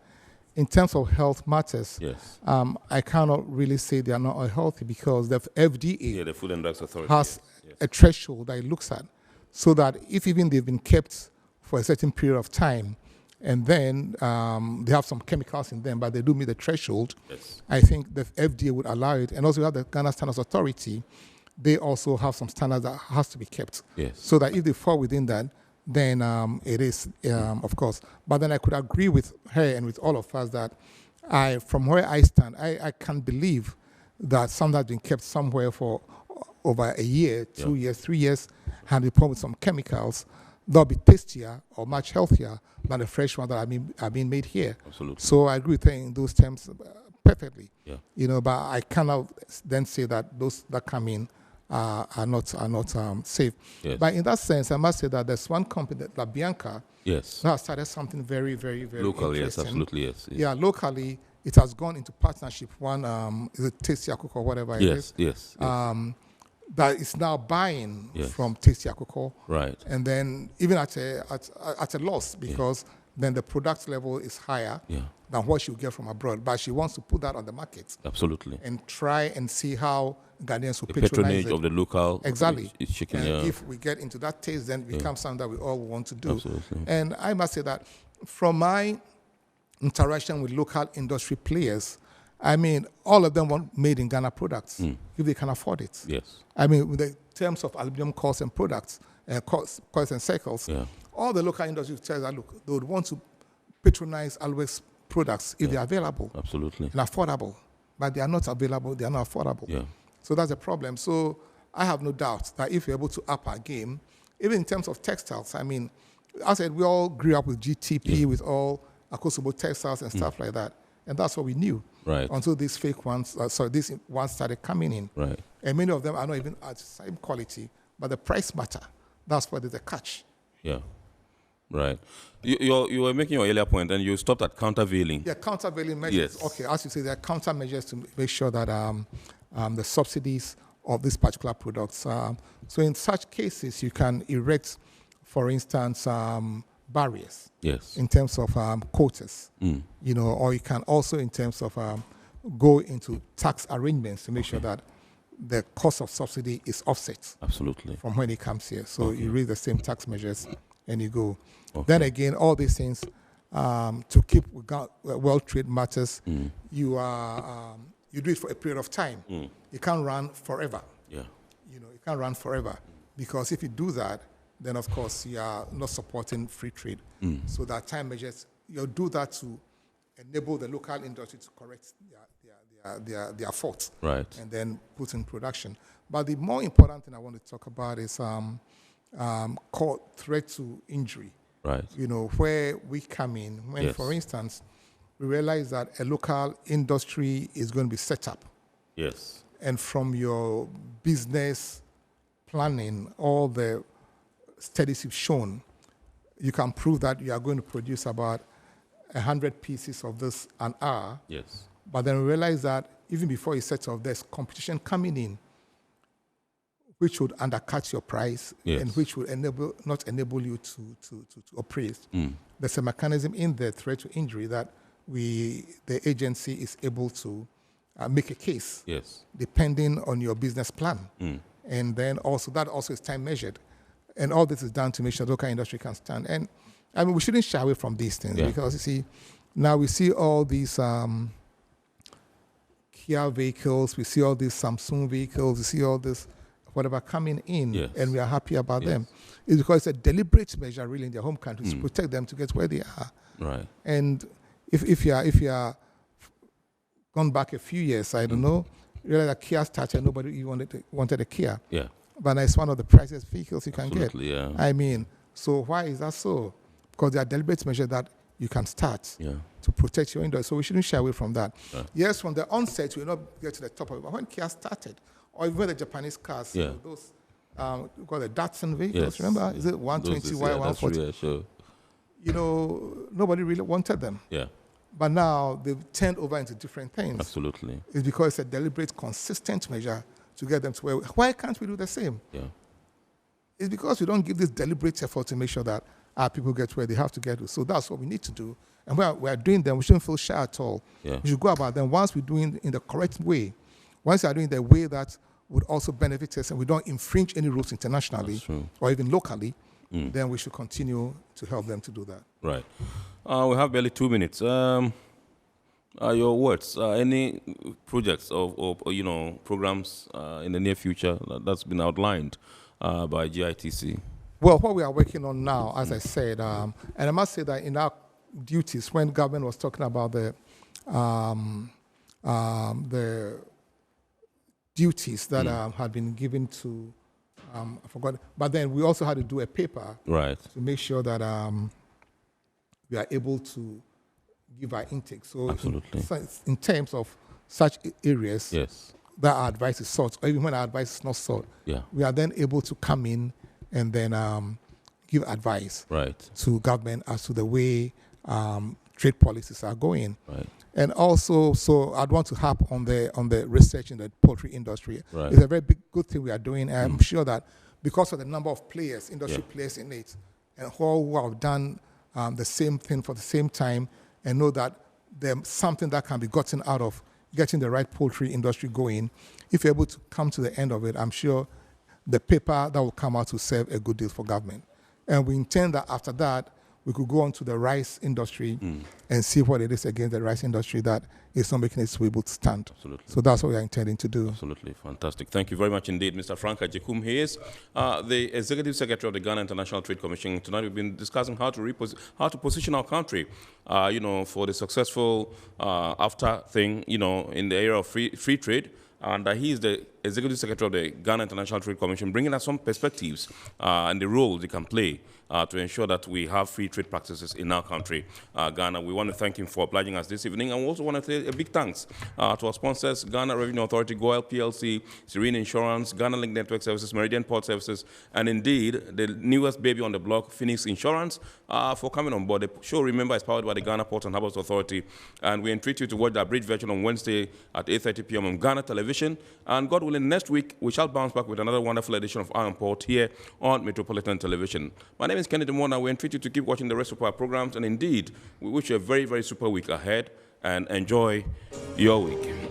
in terms of health matters, I cannot really say they are not unhealthy because the FDA the Food and Drugs Authority has a threshold that it looks at, so that if even they've been kept for a certain period of time, and then they have some chemicals in them, but they do meet the threshold, I think the FDA would allow it. And also we have the Ghana Standards Authority. They also have some standards that has to be kept. So that if they fall within that, then it is, of course. But then I could agree with her and with all of us that from where I stand, I can't believe that some that's been kept somewhere for over a year, 2 years, 3 years, and they put with some chemicals, they'll be tastier or much healthier than the fresh ones that are being made here. Absolutely. So I agree with her in those terms perfectly. But I cannot then say that those that come in are not safe. But in that sense, I must say that there's one company, La Bianca, that has started something very, very, very local, interesting. Absolutely, Yeah, locally, it has gone into partnership. One is it Tasty Akoko or whatever it is. Yes. That is now buying from Tasty Akoko. Right. And then even at a loss because then the product level is higher than what she will get from abroad. But she wants to put that on the market. Absolutely. And try and see how Ghanaians will patronage patronage it. of the local chicken. And if we get into that taste, then it becomes something that we all want to do. Absolutely. And I must say that from my interaction with local industry players, I mean, all of them want made in Ghana products if they can afford it. I mean, with the terms of aluminum coils and products, coils and cycles, all the local industry tell that, look, they would want to patronize always products if they're available. Absolutely. And affordable. But they are not available, they are not affordable. So that's a problem. So I have no doubt that if you're able to up our game, even in terms of textiles, I mean, I said we all grew up with GTP, with all Akosobo textiles and stuff like that. And that's what we knew. Right. Until these fake ones, these ones started coming in. Right. And many of them are not even at the same quality, but the price matter. That's where there's a catch. Yeah. Right. You were making your earlier point, and you stopped at countervailing. Yeah, countervailing measures. Yes. Okay, as you say, there are countermeasures to make sure that the subsidies of these particular products. So in such cases, you can erect, for instance, barriers. Yes. In terms of quotas, you know, or you can also, in terms of go into tax arrangements to make sure that the cost of subsidy is offset. Absolutely. From when it comes here. So you raise the same tax measures and you go. Then again, all these things to keep World Trade matters, you do it for a period of time. You can't run forever. Yeah. You know, you can't run forever because if you do that, then of course you are not supporting free trade. So that time measures, you'll do that to enable the local industry to correct their faults, right, and then put in production. But the more important thing I want to talk about is called threat to injury. Right. You know, where we come in when, for instance, we realize that a local industry is going to be set up. Yes. And from your business planning, all the studies you've shown, you can prove that you are going to produce about 100 pieces of this an hour. Yes. But then we realize that even before you set off, there's competition coming in, which would undercut your price and which would not enable you to operate. There's a mechanism in the threat to injury that the agency is able to make a case, depending on your business plan. And then also that also is time measured. And all this is done to make sure the local industry can stand. And I mean, we shouldn't shy away from these things because you see, now we see all these Kia vehicles, we see all these Samsung vehicles, we see all this whatever coming in, and we are happy about them. It's because it's a deliberate measure really in their home countries to protect them to get where they are. Right. And if you are gone back a few years, I don't know, you realize that Kia started, nobody even wanted a Kia. Yeah. But it's one of the priciest vehicles you can get. Yeah. I mean, so why is that so? Because there are deliberate measures that you can start to protect your industry. So we shouldn't shy away from that. Yes, from the onset, we will not get to the top of it. But when Kia started, or even the Japanese cars, you know, those called the Datsun vehicles, remember? Is it 120Y, 140? Yeah, sure. You know, nobody really wanted them. Yeah. But now they've turned over into different things. Absolutely. It's because it's a deliberate, consistent measure to get them to where. Why can't we do the same? Yeah. It's because we don't give this deliberate effort to make sure that our people get where they have to get to. So that's what we need to do. And we are doing them. We shouldn't feel shy at all. Yeah. We should go about them once we're doing in the correct way. Once we are doing the way that would also benefit us and we don't infringe any rules internationally or even locally, then we should continue to help them to do that. Right. We have barely 2 minutes. Your words, any projects or you know, programs in the near future that's been outlined by GITC? Well, what we are working on now, as I said, and I must say that in our duties, when government was talking about the duties that had been given to, I forgot, but then we also had to do a paper to make sure that we are able to give our intake. So in terms of such areas that our advice is sought, or even when our advice is not sought, we are then able to come in and then give advice to government as to the way trade policies are going. And also, so I'd want to harp on the research in the poultry industry. It's a very good thing we are doing. I'm sure that because of the number of players, industry players in it, and who have done the same thing for the same time, and know that there's something that can be gotten out of getting the right poultry industry going. If you're able to come to the end of it, I'm sure the paper that will come out will serve a good deal for government. And we intend that after that, we could go on to the rice industry and see what it is against the rice industry that is not making it able to stand. Absolutely. So that's what we are intending to do. Absolutely. Fantastic. Thank you very much indeed, Mr. Frank Ajekum. He is the Executive Secretary of the Ghana International Trade Commission. Tonight we've been discussing how to position our country, you know, for the successful after thing, you know, in the area of free trade. And he is the Executive Secretary of the Ghana International Trade Commission, bringing us some perspectives and the role they can play to ensure that we have free trade practices in our country, Ghana. We want to thank him for obliging us this evening, and we also want to say a big thanks to our sponsors, Ghana Revenue Authority, GOIL PLC, Serene Insurance, Ghana Link Network Services, Meridian Port Services, and indeed the newest baby on the block, Phoenix Insurance, for coming on board. The show, remember, is powered by the Ghana Ports and Harbours Authority, and we entreat you to watch that bridge version on Wednesday at 8:30 p.m. on Ghana Television. And God willing, next week we shall bounce back with another wonderful edition of Iron Port here on Metropolitan Television. My name is Kennedy Mona. We entreat you to keep watching the rest of our programs, and indeed, we wish you a very, very super week ahead, and enjoy your week.